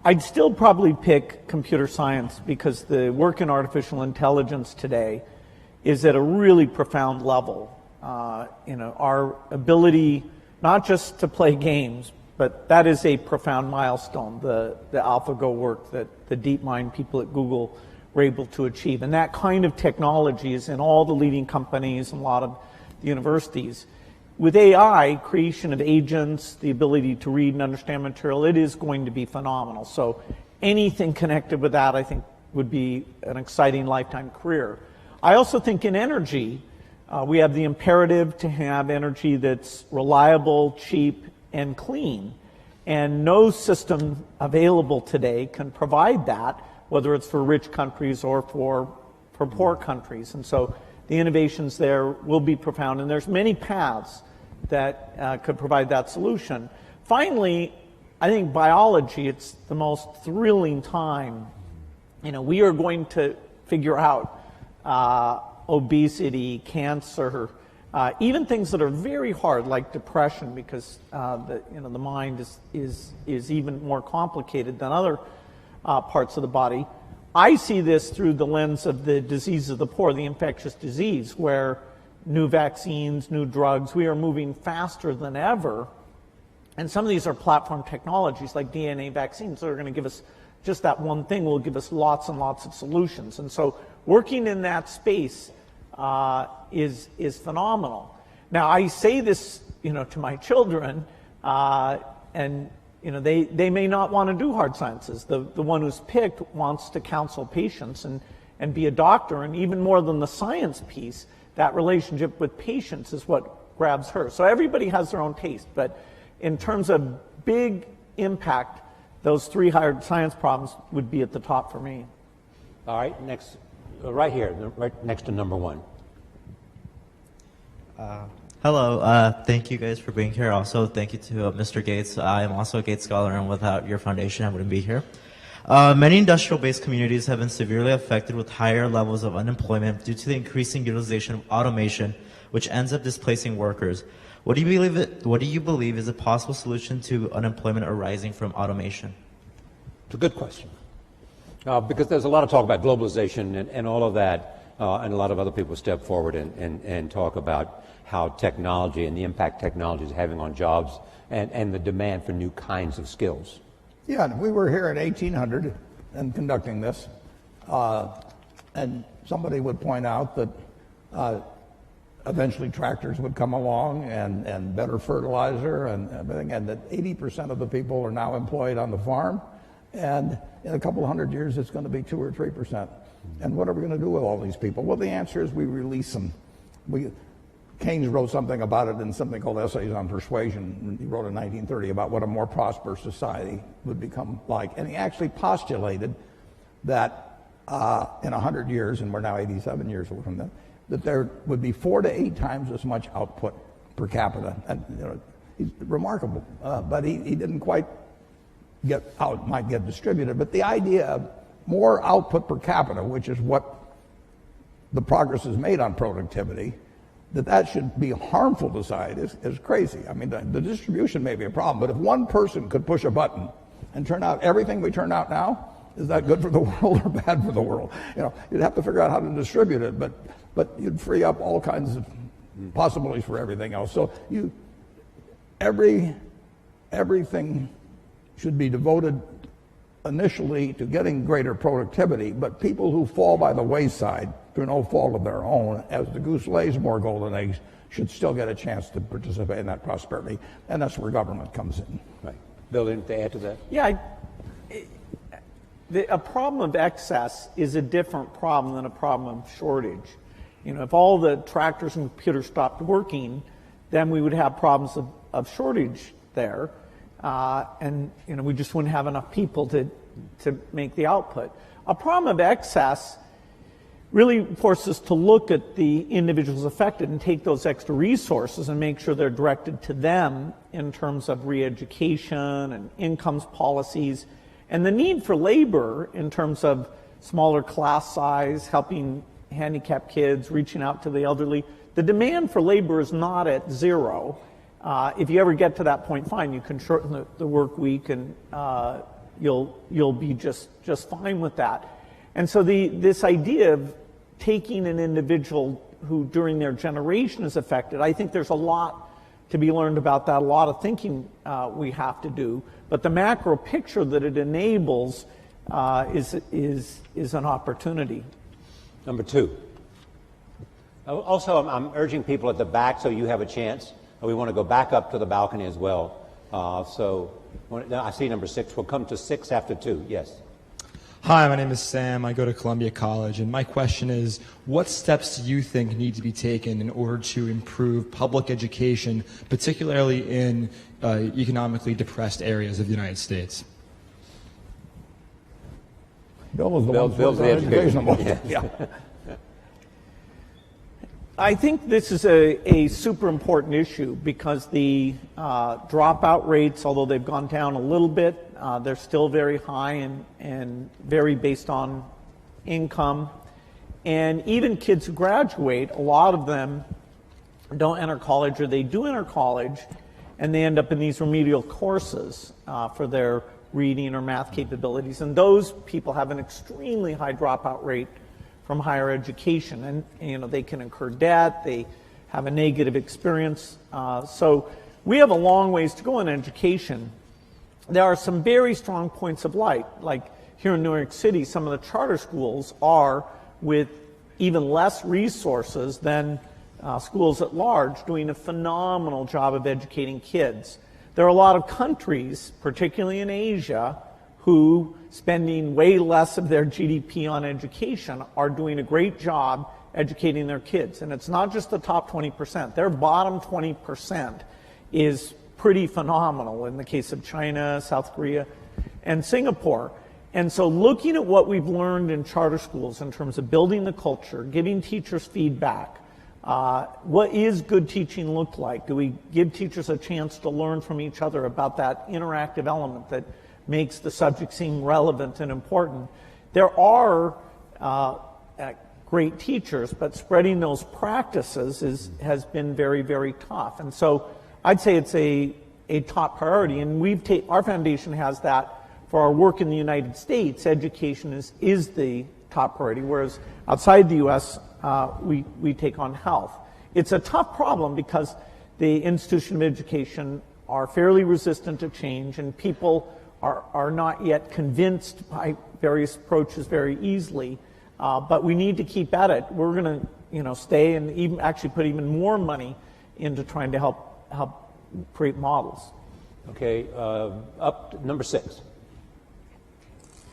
I'd still probably pick computer science, because the work in artificial intelligence today is at a really profound level. Our ability not just to play games, but that is a profound milestone, the AlphaGo work that the DeepMind people at Google were able to achieve. And that kind of technology is in all the leading companies and a lot of the universities. With AI, creation of agents, the ability to read and understand material, it is going to be phenomenal. So anything connected with that, I think, would be an exciting lifetime career. I also think in energy, we have the imperative to have energy that's reliable, cheap, and clean. And no system available today can provide that, whether it's for rich countries or for poor countries. And so the innovations there will be profound, and there's many paths that could provide that solution. Finally, I think biology, it's the most thrilling time. We are going to figure out obesity, cancer, even things that are very hard, like depression, because the mind is even more complicated than other parts of the body. I see this through the lens of the disease of the poor, the infectious disease, where new vaccines, new drugs, we are moving faster than ever. And some of these are platform technologies like DNA vaccines that are going to give us just that one thing will give us lots and lots of solutions. And so working in that space is phenomenal. Now, I say this, to my children, and they may not want to do hard sciences. The one who's picked wants to counsel patients and be a doctor, and even more than the science piece, that relationship with patients is what grabs her. So everybody has their own taste, but in terms of big impact, those 3 hard science problems would be at the top for me. All right, next, right here, right next to number 1. Hello, thank you guys for being here. Also, thank you to Mr. Gates. I am also a Gates Scholar, and without your foundation, I wouldn't be here. Many industrial-based communities have been severely affected with higher levels of unemployment due to the increasing utilization of automation, which ends up displacing workers. What do you believe is a possible solution to unemployment arising from automation? It's a good question. Because there's a lot of talk about globalization and all of that, and a lot of other people step forward and talk about how technology and the impact technology is having on jobs and the demand for new kinds of skills. Yeah, we were here in 1800 and conducting this, and somebody would point out that eventually tractors would come along and better fertilizer and everything, and that 80% of the people are now employed on the farm, and in a couple of hundred years it's going to be 2 or 3%. And what are we going to do with all these people? Well, the answer is we release them. Keynes wrote something about it in something called Essays on Persuasion. He wrote in 1930 about what a more prosperous society would become like. And he actually postulated that in 100 years, and we're now 87 years away from that there would be 4 to 8 times as much output per capita. And he's remarkable, but he didn't quite get how it might get distributed. But the idea of more output per capita, which is what the progress is made on productivity, that should be harmful to society is crazy. I mean, the distribution may be a problem, but if one person could push a button and turn out everything we turn out now, is that good for the world or bad for the world? You'd have to figure out how to distribute it, but you'd free up all kinds of possibilities for everything else. So everything should be devoted initially to getting greater productivity, but people who fall by the wayside through no fault of their own, as the goose lays more golden eggs, should still get a chance to participate in that prosperity, and that's where government comes in. Right. Bill, anything to add to that? Yeah, a problem of excess is a different problem than a problem of shortage. If all the tractors and computers stopped working, then we would have problems of shortage there. And we just wouldn't have enough people to make the output. A problem of excess really forces us to look at the individuals affected and take those extra resources and make sure they're directed to them in terms of re-education and incomes policies, and the need for labor in terms of smaller class size, helping handicapped kids, reaching out to the elderly. The demand for labor is not at zero. If you ever get to that point, fine, you can shorten the work week, and you'll be just fine with that. And so this idea of taking an individual who during their generation is affected, I think there's a lot to be learned about that, a lot of thinking we have to do. But the macro picture that it enables is an opportunity. Number 2. Also, I'm urging people at the back so you have a chance. We want to go back up to the balcony as well. I see number 6. We'll come to 6 after 2. Yes. Hi, my name is Sam. I go to Columbia College, and my question is, what steps do you think need to be taken in order to improve public education, particularly in economically depressed areas of the United States? Bill was the one Bill's the education. Yeah. I think this is a super important issue because the dropout rates, although they've gone down a little bit, they're still very high and very based on income. And even kids who graduate, a lot of them don't enter college, or they do enter college and they end up in these remedial courses for their reading or math capabilities. And those people have an extremely high dropout rate from higher education, and they can incur debt, they have a negative experience. So we have a long ways to go in education. There are some very strong points of light, like here in New York City, some of the charter schools are, with even less resources than schools at large, doing a phenomenal job of educating kids. There are a lot of countries, particularly in Asia, who, spending way less of their GDP on education, are doing a great job educating their kids. And it's not just the top 20%. Their bottom 20% is pretty phenomenal in the case of China, South Korea, and Singapore. And so looking at what we've learned in charter schools in terms of building the culture, giving teachers feedback, what is good teaching look like? Do we give teachers a chance to learn from each other about that interactive element that makes the subject seem relevant and important? There are great teachers, but spreading those practices has been very, very tough. And so I'd say it's a top priority, and our foundation has that for our work in the United States. Education is the top priority, whereas outside the U.S., we take on health. It's a tough problem because the institution of education are fairly resistant to change, and people are not yet convinced by various approaches very easily, but we need to keep at it. We're going to, stay and even actually put even more money into trying to help create models. Okay, up to number 6.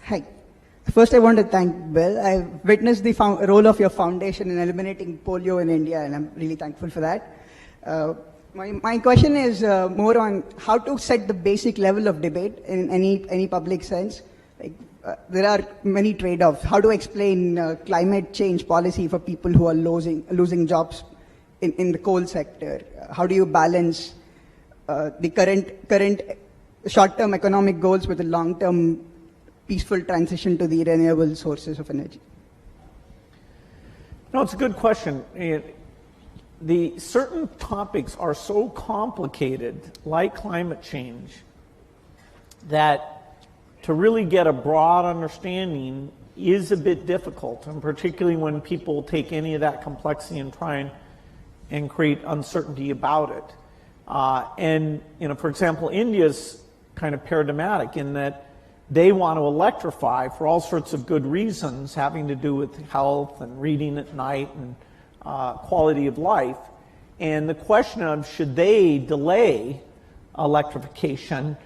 Hi. First, I want to thank Bill. I've witnessed the role of your foundation in eliminating polio in India, and I'm really thankful for that. My question is more on how to set the basic level of debate in any public sense. There are many trade-offs. How to explain climate change policy for people who are losing jobs in the coal sector? How do you balance the current short-term economic goals with a long-term peaceful transition to the renewable sources of energy? No, it's a good question. The certain topics are so complicated, like climate change, that to really get a broad understanding is a bit difficult, and particularly when people take any of that complexity and try and create uncertainty about it. And for example, India's kind of paradigmatic in that they want to electrify for all sorts of good reasons having to do with health and reading at night and quality of life. And the question of should they delay electrification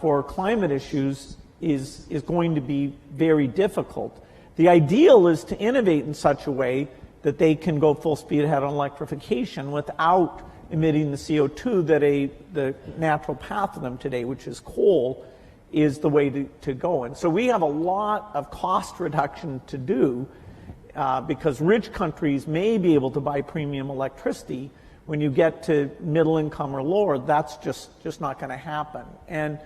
for climate issues is going to be very difficult. The ideal is to innovate in such a way that they can go full speed ahead on electrification without emitting the CO2 that the natural path of them today, which is coal, is the way to go. And so we have a lot of cost reduction to do because rich countries may be able to buy premium electricity. When you get to middle income or lower, that's just not going to happen. And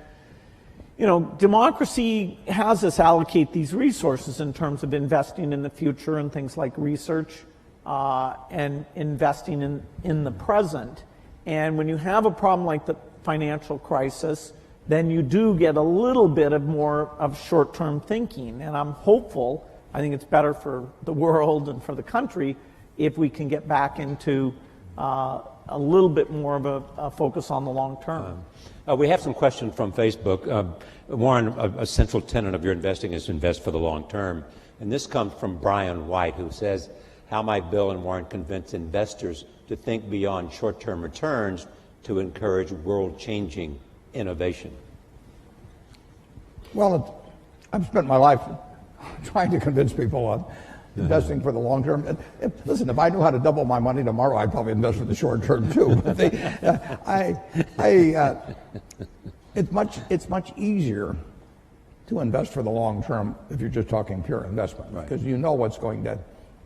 democracy has us allocate these resources in terms of investing in the future and things like research and investing in the present. And when you have a problem like the financial crisis, then you do get a little bit of more of short-term thinking. And I'm hopeful, I think it's better for the world and for the country if we can get back into a little bit more of a focus on the long term. We have some questions from Facebook. Warren, a central tenet of your investing is to invest for the long term. And this comes from Brian White, who says, how might Bill and Warren convince investors to think beyond short-term returns to encourage world-changing innovation? Well, I've spent my life trying to convince people on investing for the long term. Listen, if I knew how to double my money tomorrow, I'd probably invest for the short term too. But it's much easier to invest for the long term if you're just talking pure investment, because you know what's going to,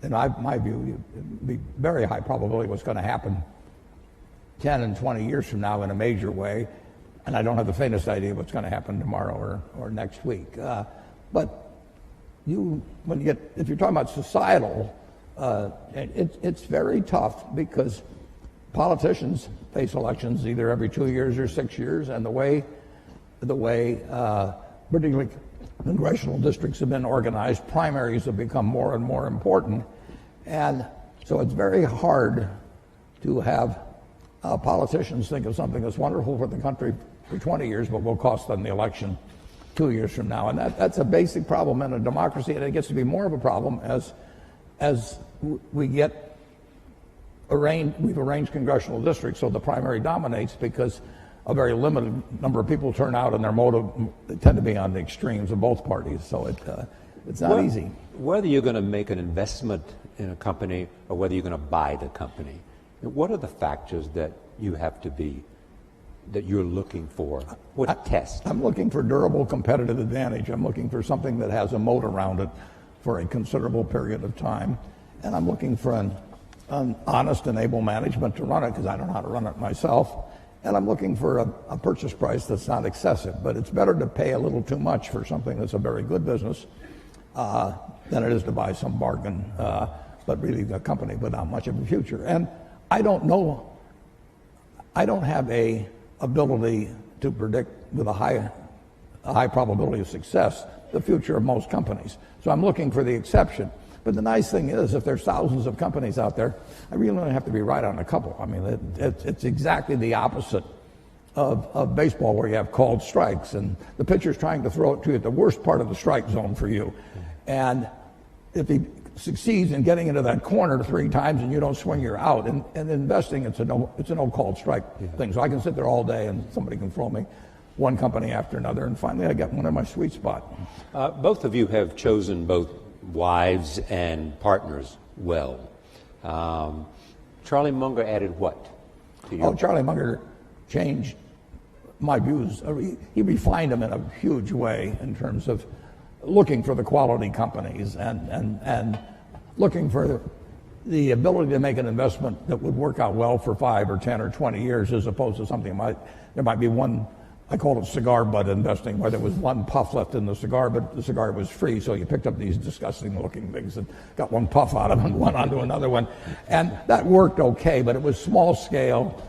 in my view, be very high probability what's going to happen 10 and 20 years from now in a major way, and I don't have the faintest idea what's going to happen tomorrow or next week. But if you're talking about societal, it's very tough because politicians face elections either every 2 years or 6 years, and the way particularly congressional districts have been organized, primaries have become more and more important, and so it's very hard to have politicians think of something that's wonderful for the country for 20 years, but will cost them the election 2 years from now. And that's a basic problem in a democracy, and it gets to be more of a problem as we've arranged congressional districts so the primary dominates, because a very limited number of people turn out, and their motive tend to be on the extremes of both parties. So it's not easy. Whether you're going to make an investment in a company or whether you're going to buy the company, what are the factors that you're looking for? What test? I'm looking for durable competitive advantage. I'm looking for something that has a moat around it for a considerable period of time. And I'm looking for an honest and able management to run it, because I don't know how to run it myself. And I'm looking for a purchase price that's not excessive. But it's better to pay a little too much for something that's a very good business than it is to buy some bargain, but really a company without much of a future. And I don't know. I don't have a ability to predict with a high probability of success the future of most companies. So I'm looking for the exception. But the nice thing is, if there's thousands of companies out there, I really only have to be right on a couple. I mean, it's exactly the opposite of baseball, where you have called strikes, and the pitcher's trying to throw it to you at the worst part of the strike zone for you. And if he succeeds in getting into that corner 3 times and you don't swing, you're out. And investing, it's a no called strike thing. So I can sit there all day and somebody can throw me one company after another, and finally I get one in my sweet spot. Both of you have chosen both wives and partners well. Charlie Munger added what to you? Charlie Munger changed my views. He refined them in a huge way in terms of looking for the quality companies and looking for the ability to make an investment that would work out well for 5 or 10 or 20 years, as opposed to something there might be one, I call it cigar butt investing, where there was one puff left in the cigar, but the cigar was free, so you picked up these disgusting looking things and got one puff out of it and one onto another one. And that worked okay, but it was small scale,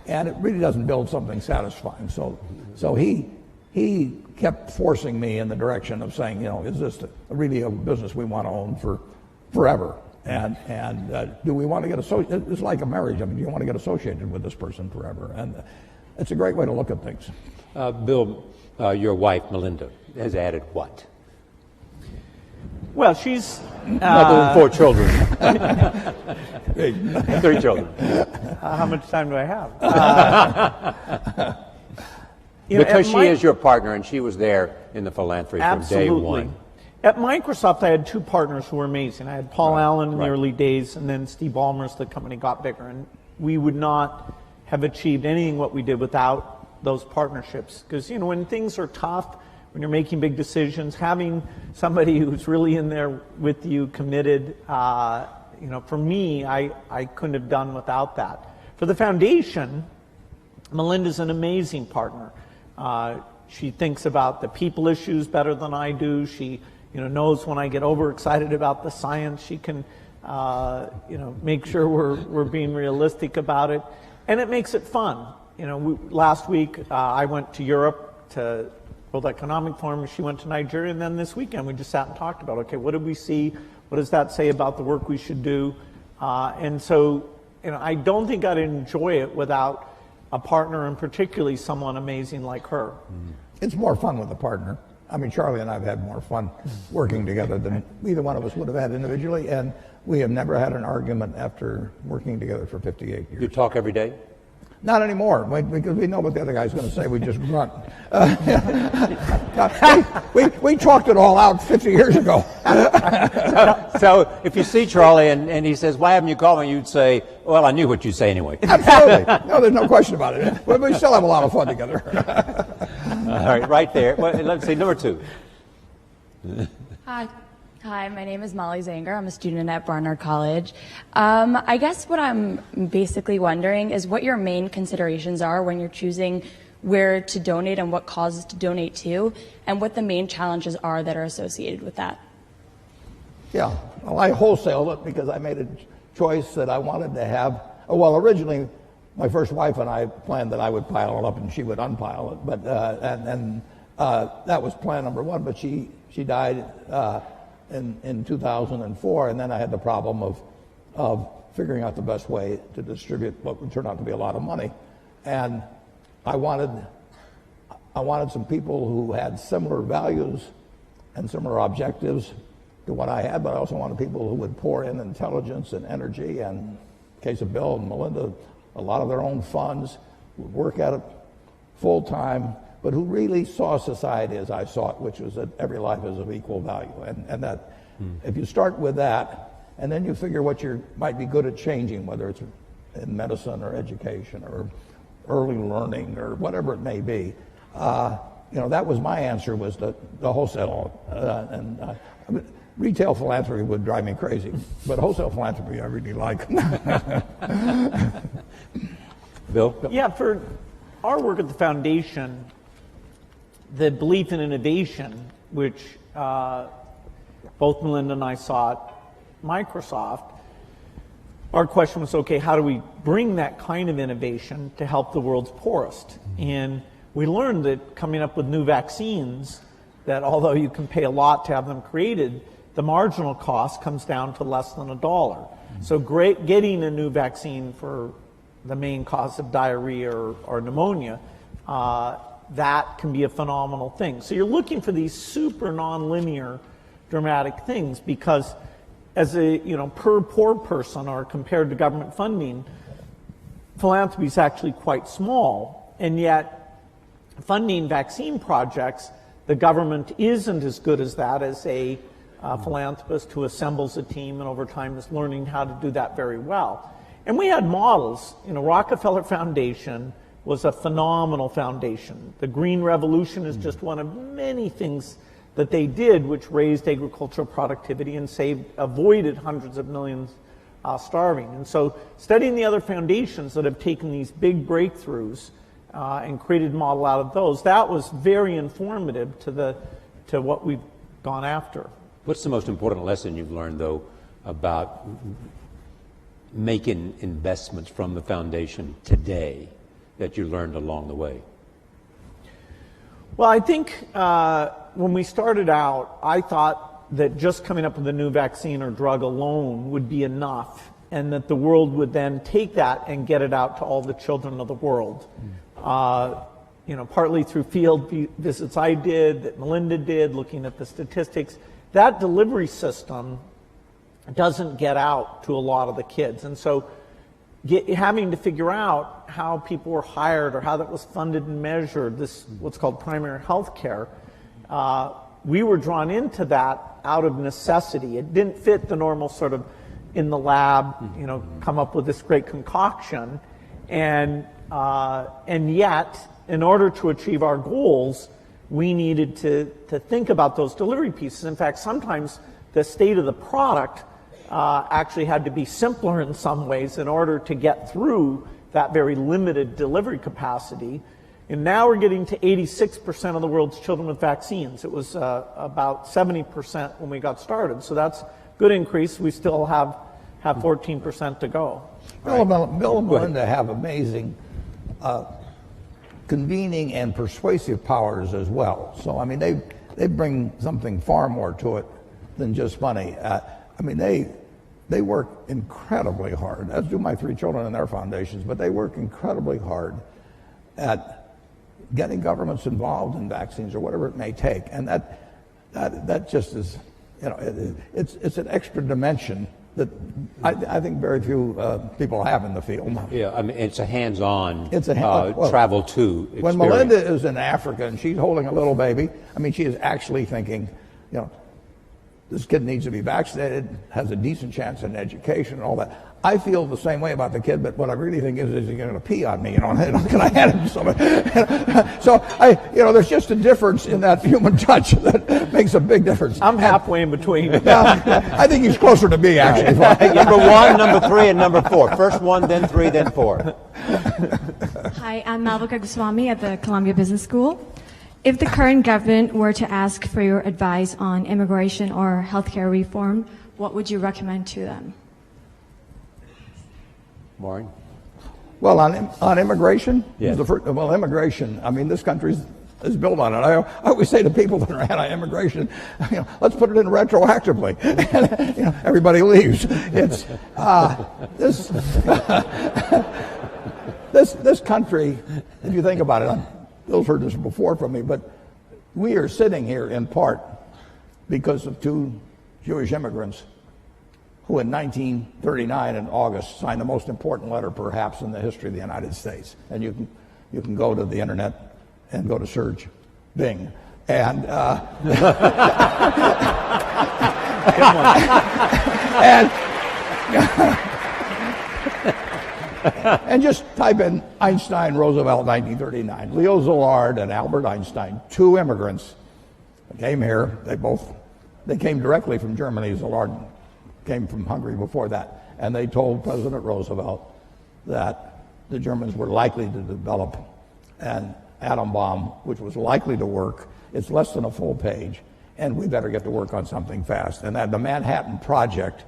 and it really doesn't build something satisfying. So he kept forcing me in the direction of saying, is this really a business we want to own for forever? And do we want to get associated? It's like a marriage. I mean, do you want to get associated with this person forever? And it's a great way to look at things. Bill, your wife, Melinda, has added what? Well, she's... Other than 4 children. 3 children. How much time do I have? Because she is your partner, and she was there in the philanthropy from day one. At Microsoft, I had 2 partners who were amazing. I had Paul Allen in the early days, and then Steve Ballmer as the company got bigger. And we would not have achieved anything what we did without those partnerships. Because, when things are tough, when you're making big decisions, having somebody who's really in there with you, committed, for me, I couldn't have done without that. For the foundation, Melinda's an amazing partner. She thinks about the people issues better than I do. She, knows when I get overexcited about the science. She can, make sure we're being realistic about it, and it makes it fun. Last week I went to Europe to World Economic Forum. She went to Nigeria, and then this weekend we just sat and talked about, okay, what did we see? What does that say about the work we should do? And so, I don't think I'd enjoy it without a partner, and particularly someone amazing like her. It's more fun with a partner. I mean, Charlie and I have had more fun working together than either one of us would have had individually, and we have never had an argument after working together for 58 years. You talk every day? Not anymore, because we know what the other guy's going to say. We just grunt. We talked it all out 50 years ago. So if you see Charlie and he says, "Why haven't you called me?" you'd say, "Well, I knew what you'd say anyway." Absolutely. No, there's no question about it. But we still have a lot of fun together. All right, right there. Well, let's see, number 2. Hi, my name is Molly Zanger. I'm a student at Barnard College. I guess what I'm basically wondering is what your main considerations are when you're choosing where to donate and what causes to donate to, and what the main challenges are that are associated with that. Yeah, well, I wholesaled it because I made a choice that I wanted to have. Well, originally, my first wife and I planned that I would pile it up and she would unpile it, but that was plan number 1. But she died in 2004, and then I had the problem of figuring out the best way to distribute what would turn out to be a lot of money, and I wanted some people who had similar values and similar objectives to what I had, but I also wanted people who would pour in intelligence and energy, and in the case of Bill and Melinda, a lot of their own funds, would work at it full time, but who really saw society as I saw it, which was that every life is of equal value. And that if you start with that, and then you figure what you might be good at changing, whether it's in medicine or education or early learning or whatever it may be, that was my answer, was the wholesale. Retail philanthropy would drive me crazy, but wholesale philanthropy I really like. Bill? Yeah, for our work at the foundation, the belief in innovation, which both Melinda and I saw at Microsoft, our question was, okay, how do we bring that kind of innovation to help the world's poorest? And we learned that coming up with new vaccines, that although you can pay a lot to have them created, the marginal cost comes down to less than $1. So getting a new vaccine for the main cause of diarrhea or pneumonia, that can be a phenomenal thing. So you're looking for these super nonlinear dramatic things, because as a per poor person or compared to government funding, philanthropy is actually quite small, and yet funding vaccine projects, the government isn't as good as that as a philanthropist who assembles a team and over time is learning how to do that very well. And we had models. Rockefeller Foundation was a phenomenal foundation. The Green Revolution is just one of many things that they did which raised agricultural productivity and avoided hundreds of millions starving. And so studying the other foundations that have taken these big breakthroughs and created a model out of those, that was very informative to what we've gone after. What's the most important lesson you've learned, though, about making investments from the foundation today that you learned along the way? Well, I think when we started out, I thought that just coming up with a new vaccine or drug alone would be enough, and that the world would then take that and get it out to all the children of the world. Partly through field visits I did, that Melinda did, looking at the statistics. That delivery system doesn't get out to a lot of the kids. And so having to figure out how people were hired or how that was funded and measured, this what's called primary health care, we were drawn into that out of necessity. It didn't fit the normal sort of in the lab, come up with this great concoction. And yet, in order to achieve our goals, we needed to think about those delivery pieces. In fact, sometimes the state of the product actually had to be simpler in some ways in order to get through that very limited delivery capacity. And now we're getting to 86% of the world's children with vaccines. It was about 70% when we got started. So that's a good increase. We still have 14% to go. Bill and Melinda have amazing convening and persuasive powers as well. So, I mean, they bring something far more to it than just money. They work incredibly hard, as do my 3 children and their foundations, but they work incredibly hard at getting governments involved in vaccines or whatever it may take. And that just is, it's an extra dimension that I think very few people have in the field. Yeah, I mean, it's a hands-on well, travel to experience. When Melinda is in Africa and she's holding a little baby, I mean, she is actually thinking, you know, this kid needs to be vaccinated, has a decent chance in education and all that. I feel the same way about the kid, but what I really think is he going to pee on me? You know, can I hand him something? So there's just a difference in that human touch that makes a big difference. I'm halfway in between. I think he's closer to me, actually. Number 1, number 3, and number 4. First 1, then 3, then 4. Hi, I'm Malvika Goswami at the Columbia Business School. If the current government were to ask for your advice on immigration or healthcare reform, what would you recommend to them? Warren? Well, on immigration? Yes. Immigration, I mean, this country is built on it. I always say to people that are anti-immigration, let's put it in retroactively. And, everybody leaves. It's this country, if you think about it, Bill's heard this before from me, but we are sitting here in part because of 2 Jewish immigrants who in 1939 in August signed the most important letter perhaps in the history of the United States. And you can go to the internet and go to search Bing. And and just type in Einstein, Roosevelt, 1939. Leo Szilard and Albert Einstein, 2 immigrants, came here. They came directly from Germany. Szilard came from Hungary before that. And they told President Roosevelt that the Germans were likely to develop an atom bomb, which was likely to work. It's less than a full page, and we better get to work on something fast. And that the Manhattan Project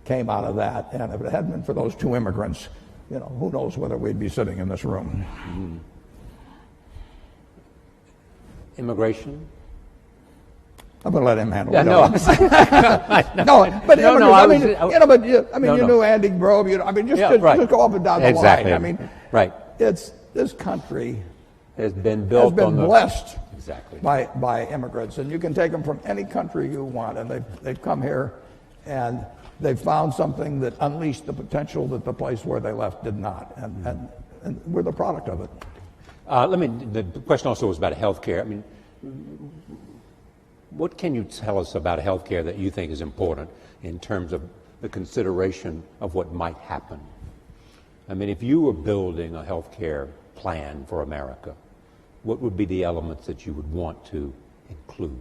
came out of that. And if it hadn't been for those 2 immigrants, who knows whether we'd be sitting in this room. Mm-hmm. Immigration? I'm going to let him handle it. You knew Andy Grove. Just go up and down the line. I mean, right. This country has been blessed by immigrants, and you can take them from any country you want, and they've come here, and they've found something that unleashed the potential that the place where they left did not, and we're the product of it. The question also was about healthcare. I mean, what can you tell us about healthcare that you think is important in terms of the consideration of what might happen? I mean, if you were building a healthcare plan for America, what would be the elements that you would want to include?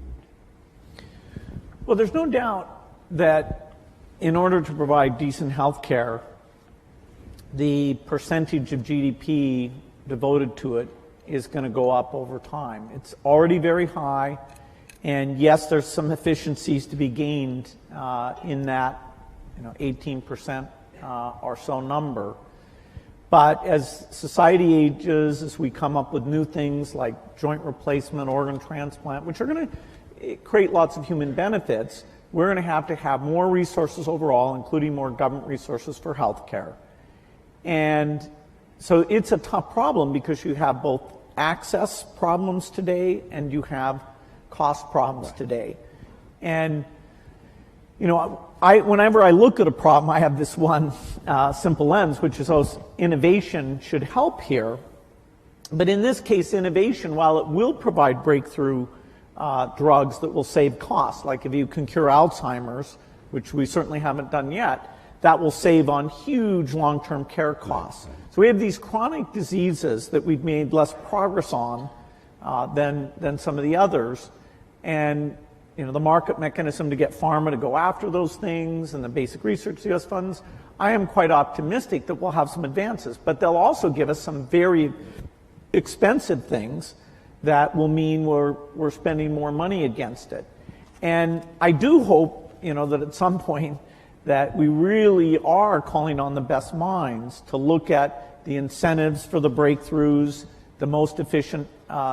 Well, there's no doubt that in order to provide decent health care, the percentage of GDP devoted to it is going to go up over time. It's already very high, and yes, there's some efficiencies to be gained in that 18% or so number. But as society ages, as we come up with new things like joint replacement, organ transplant, which are going to create lots of human benefits, we're going to have more resources overall, including more government resources for health care. And so it's a tough problem because you have both access problems today and you have cost problems today. And, whenever I look at a problem, I have this one simple lens, which is innovation should help here. But in this case, innovation, while it will provide breakthrough drugs that will save costs, like if you can cure Alzheimer's, which we certainly haven't done yet, that will save on huge long-term care costs. So we have these chronic diseases that we've made less progress on than some of the others. And the market mechanism to get pharma to go after those things and the basic research US funds, I am quite optimistic that we'll have some advances. But they'll also give us some very expensive things that will mean we're spending more money against it. And I do hope, that at some point that we really are calling on the best minds to look at the incentives for the breakthroughs, the most efficient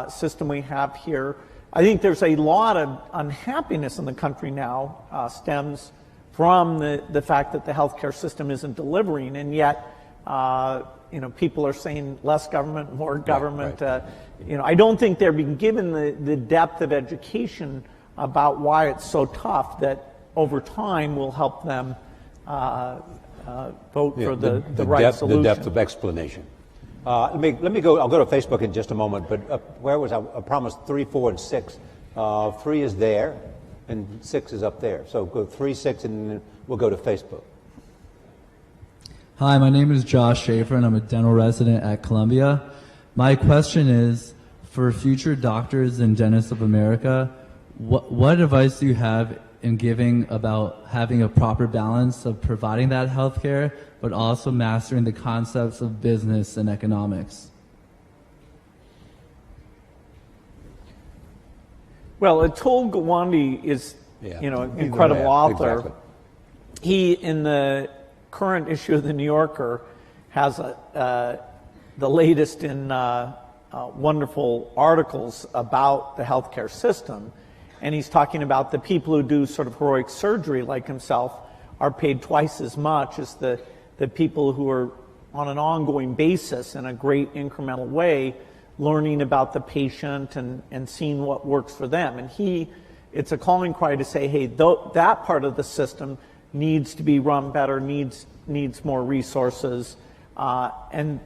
system we have here. I think there's a lot of unhappiness in the country now stems from the fact that the healthcare system isn't delivering, and yet people are saying less government, more government. Right. I don't think they're being given the depth of education about why it's so tough that over time will help them vote for the right solution. The depth of explanation. Let me go. I'll go to Facebook in just a moment. But where was I? I promised 3, 4, and 6. 3 is there, and 6 is up there. So go 3, 6, and then we'll go to Facebook. Hi, my name is Josh Schaefer, and I'm a dental resident at Columbia. My question is, for future doctors and dentists of America, what advice do you have in giving about having a proper balance of providing that health care, but also mastering the concepts of business and economics? Well, Atul Gawande is, an incredible author. Exactly. He, in the current issue of the New Yorker, has the latest in wonderful articles about the healthcare system. And he's talking about the people who do sort of heroic surgery like himself are paid twice as much as the people who are on an ongoing basis in a great incremental way learning about the patient and seeing what works for them. And it's a calling cry to say, hey, that part of the system needs to be run better, needs more resources. And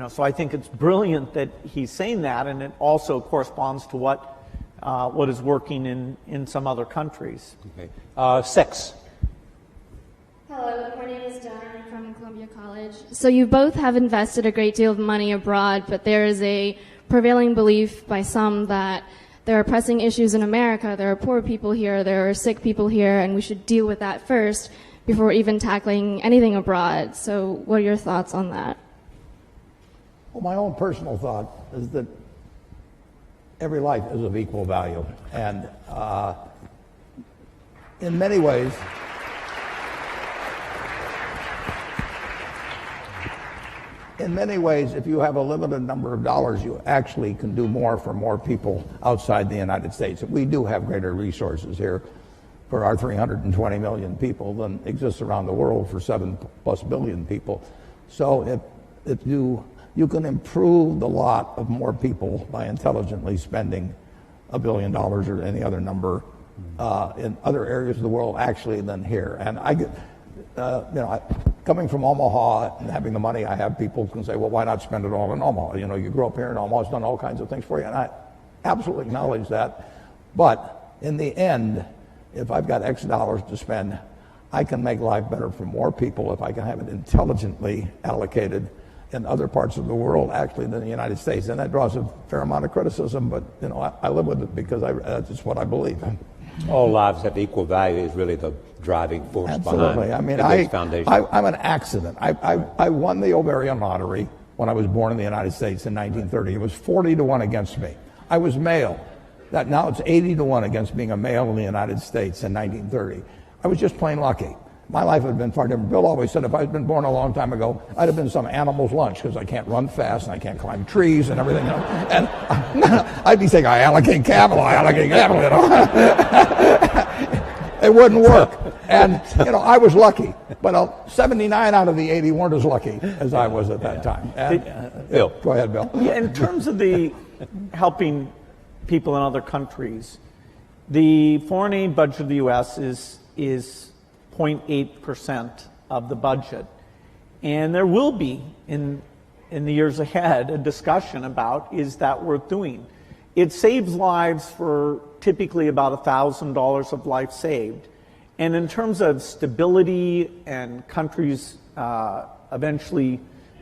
so I think it's brilliant that he's saying that, and it also corresponds to what is working in some other countries. Okay. 6. Hello, my name is Donna. I'm from Columbia College. So you both have invested a great deal of money abroad, but there is a prevailing belief by some that there are pressing issues in America. There are poor people here, there are sick people here, and we should deal with that first before even tackling anything abroad. So what are your thoughts on that? Well, my own personal thought is that every life is of equal value. And in many ways, if you have a limited number of dollars, you actually can do more for more people outside the United States. We do have greater resources here for our 320 million people than exists around the world for 7+ billion people. So if you can improve the lot of more people by intelligently spending $1 billion or any other number in other areas of the world actually than here. And coming from Omaha and having the money I have, people can say, well, why not spend it all in Omaha? You grew up here and Omaha's done all kinds of things for you, and I absolutely acknowledge that. But in the end, if I've got X dollars to spend, I can make life better for more people if I can have it intelligently allocated in other parts of the world actually than the United States. And that draws a fair amount of criticism, but I live with it because that's just what I believe. All lives have equal value is really the driving force Absolutely. behind the Gates Foundation. I'm an accident. I won the ovarian lottery when I was born in the United States in 1930. It was 40-1 against me. I was male. Now it's 80-1 against being a male in the United States in 1930. I was just plain lucky. My life would have been far different. Bill always said if I had been born a long time ago, I'd have been some animal's lunch because I can't run fast and I can't climb trees and everything. And I'd be saying, I allocate capital. It wouldn't work. And, I was lucky. But 79 out of the 80 weren't as lucky as I was at that time. And, Bill. Go ahead, Bill. Yeah, in terms of the helping people in other countries, the foreign aid budget of the U.S. is 0.8% of the budget. And there will be, in the years ahead, a discussion about, is that worth doing? It saves lives for typically about $1,000 of life saved. And in terms of stability and countries eventually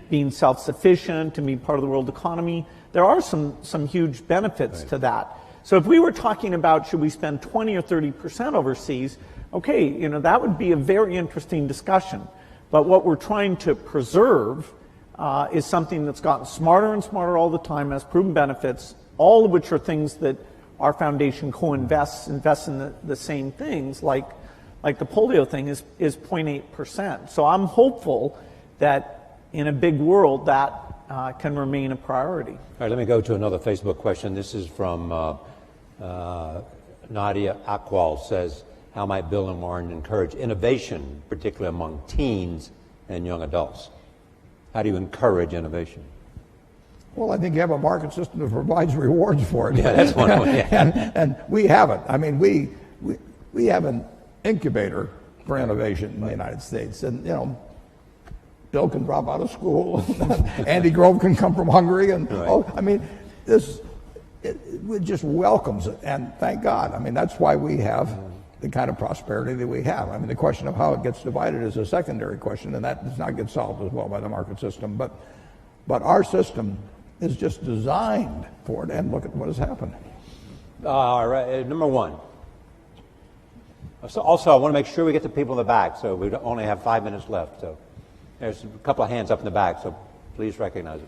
being self-sufficient and being part of the world economy, there are some huge benefits to that. So if we were talking about should we spend 20 or 30% overseas, okay, that would be a very interesting discussion. But what we're trying to preserve is something that's gotten smarter and smarter all the time, has proven benefits, all of which are things that our foundation co-invests in the same things, like the polio thing is 0.8%. So I'm hopeful that in a big world that can remain a priority. All right, let me go to another Facebook question. This is from Nadia Akwal, says, how might Bill and Warren encourage innovation, particularly among teens and young adults? How do you encourage innovation? Well, I think you have a market system that provides rewards for it. Yeah, that's one way. Yeah. and we have it. I mean, we have an incubator for innovation in the United States. And, Bill can drop out of school. Andy Grove can come from Hungary. And, it just welcomes it. And thank God. That's why we have the kind of prosperity that we have. The question of how it gets divided is a secondary question, and that does not get solved as well by the market system. But our system is just designed for it, and look at what has happened. All right, number one. So also, I want to make sure we get the people in the back, so we only have 5 minutes left. So there's a couple of hands up in the back, so please recognize it.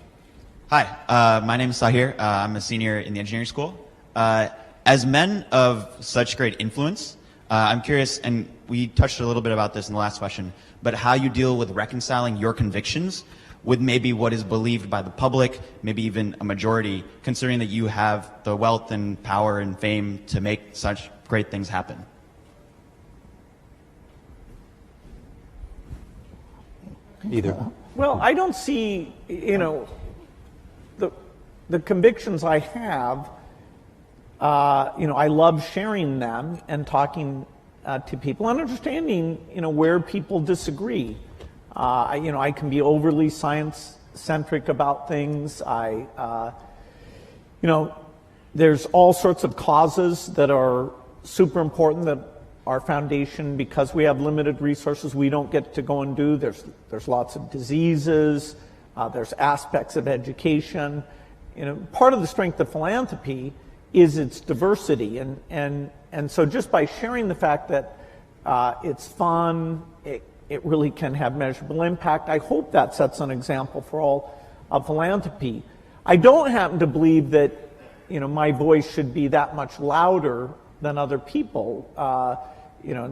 Hi, my name is Sahir. I'm a senior in the engineering school. As men of such great influence, I'm curious, and we touched a little bit about this in the last question, but how you deal with reconciling your convictions with maybe what is believed by the public, maybe even a majority, considering that you have the wealth and power and fame to make such great things happen. Either. Well, I don't see, the convictions I have, I love sharing them and talking to people and understanding, where people disagree. I can be overly science-centric about things. There's all sorts of causes that are super important that our foundation, because we have limited resources, we don't get to go and do. There's lots of diseases. There's aspects of education. Part of the strength of philanthropy is its diversity, and so just by sharing the fact that it's fun, it really can have measurable impact. I hope that sets an example for all of philanthropy. I don't happen to believe that my voice should be that much louder than other people.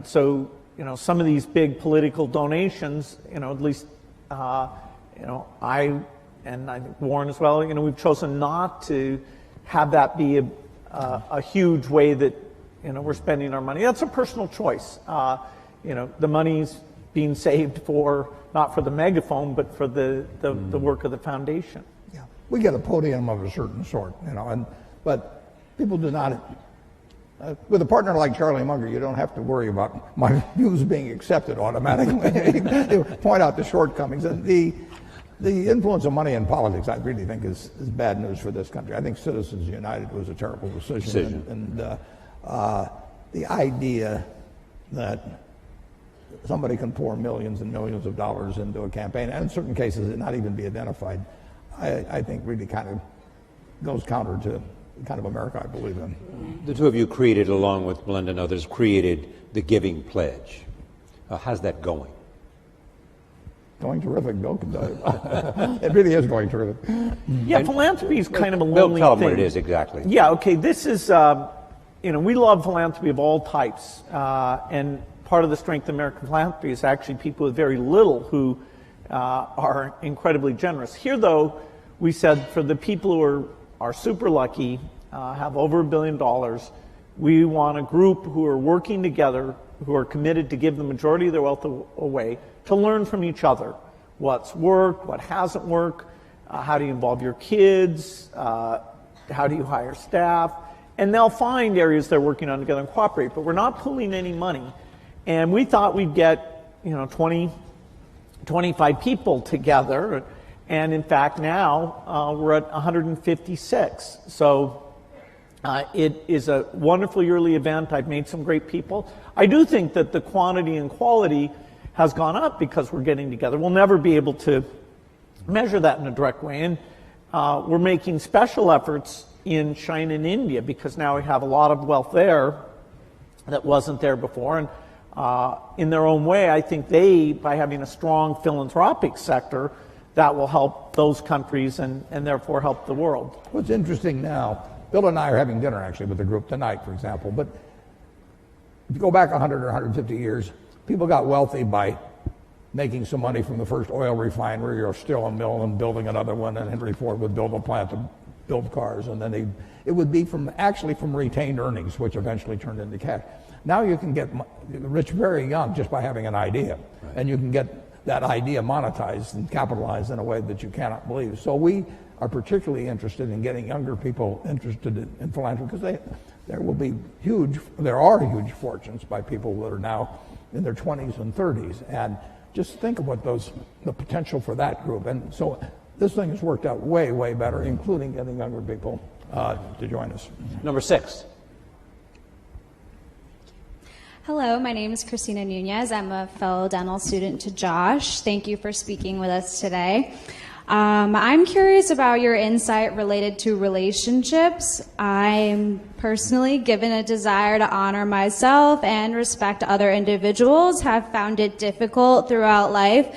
So some of these big political donations, at least I and I think Warren as well, we've chosen not to have that be a huge way that we're spending our money. That's a personal choice. The money's being saved not for the megaphone, but for the work of the foundation. Yeah, we get a podium of a certain sort, but people do not. With a partner like Charlie Munger, you don't have to worry about my views being accepted automatically. They point out the shortcomings. And the influence of money in politics, I really think, is bad news for this country. I think Citizens United was a terrible decision. And the idea that somebody can pour millions and millions of dollars into a campaign, and in certain cases it not even be identified, I think really kind of goes counter to the kind of America I believe in. The two of you created, along with Melinda and others, created the Giving Pledge. How's that going? Going terrific, Bill can tell you. It really is going terrific. Yeah, philanthropy is kind of a lonely Bill, tell them thing. what it is exactly. Yeah, okay, this is, we love philanthropy of all types, and part of the strength of American philanthropy is actually people with very little who are incredibly generous. Here, though, we said for the people who are super lucky, have over $1 billion, we want a group who are working together, who are committed to give the majority of their wealth away, to learn from each other. What's worked, what hasn't worked, how do you involve your kids, how do you hire staff, and they'll find areas they're working on together and cooperate, but we're not pooling any money. And we thought we'd get 20, 25 people together, and in fact now we're at 156. So it is a wonderful yearly event. I've made some great people. I do think that the quantity and quality has gone up because we're getting together. We'll never be able to measure that in a direct way, and we're making special efforts in China and India because now we have a lot of wealth there that wasn't there before. And in their own way, I think by having a strong philanthropic sector, that will help those countries and therefore help the world. What's interesting now, Bill and I are having dinner actually with the group tonight, for example, but if you go back 100 or 150 years, people got wealthy by making some money from the first oil refinery or still a mill and building another one, and Henry Ford would build a plant to build cars, and then it would be from retained earnings, which eventually turned into cash. Now you can get rich very young just by having an idea, right. And you can get that idea monetized and capitalized in a way that you cannot believe. So we are particularly interested in getting younger people interested in philanthropy because there are huge fortunes by people that are now in their 20s and 30s. And just think of what the potential for that group. And so this thing has worked out way, way better, including getting younger people to join us. Number 6. Hello, my name is Christina Nunez. I'm a fellow dental student to Josh. Thank you for speaking with us today. I'm curious about your insight related to relationships. I'm personally, given a desire to honor myself and respect other individuals, have found it difficult throughout life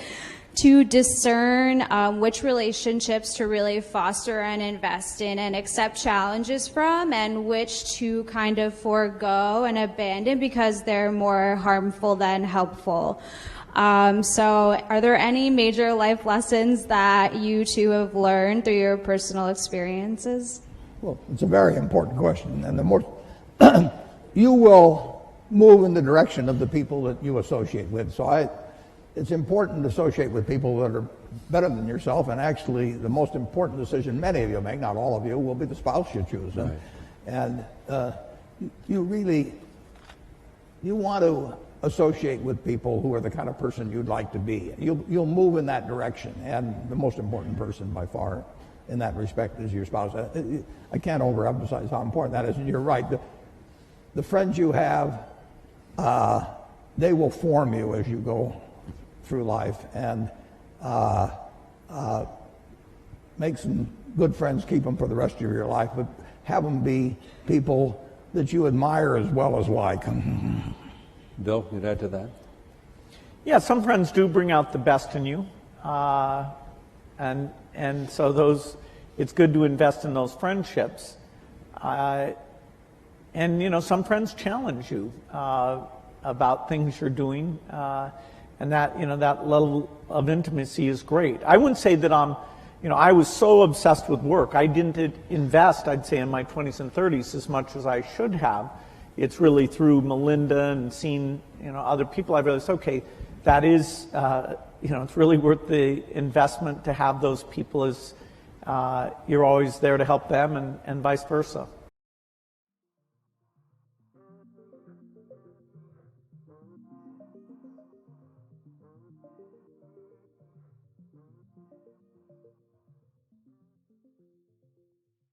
to discern which relationships to really foster and invest in and accept challenges from, and which to kind of forego and abandon because they're more harmful than helpful. So are there any major life lessons that you two have learned through your personal experiences? Well, it's a very important question. And the more you will move in the direction of the people that you associate with. So it's important to associate with people that are better than yourself, and actually the most important decision many of you make, not all of you, will be the spouse you choose. Right. And you want to associate with people who are the kind of person you'd like to be. You'll move in that direction, and the most important person by far in that respect is your spouse. I can't overemphasize how important that is, and you're right. The friends you have, they will form you as you go through life, and make some good friends, keep them for the rest of your life, but have them be people that you admire as well as like. Bill, you'd add to that? Yeah, some friends do bring out the best in you, and so it's good to invest in those friendships. And you know, some friends challenge you about things you're doing. And that level of intimacy is great. I wouldn't say that I was so obsessed with work. I didn't invest, I'd say, in my 20s and 30s as much as I should have. It's really through Melinda and seeing, other people I realized, okay, that is, it's really worth the investment to have those people as you're always there to help them, and vice versa.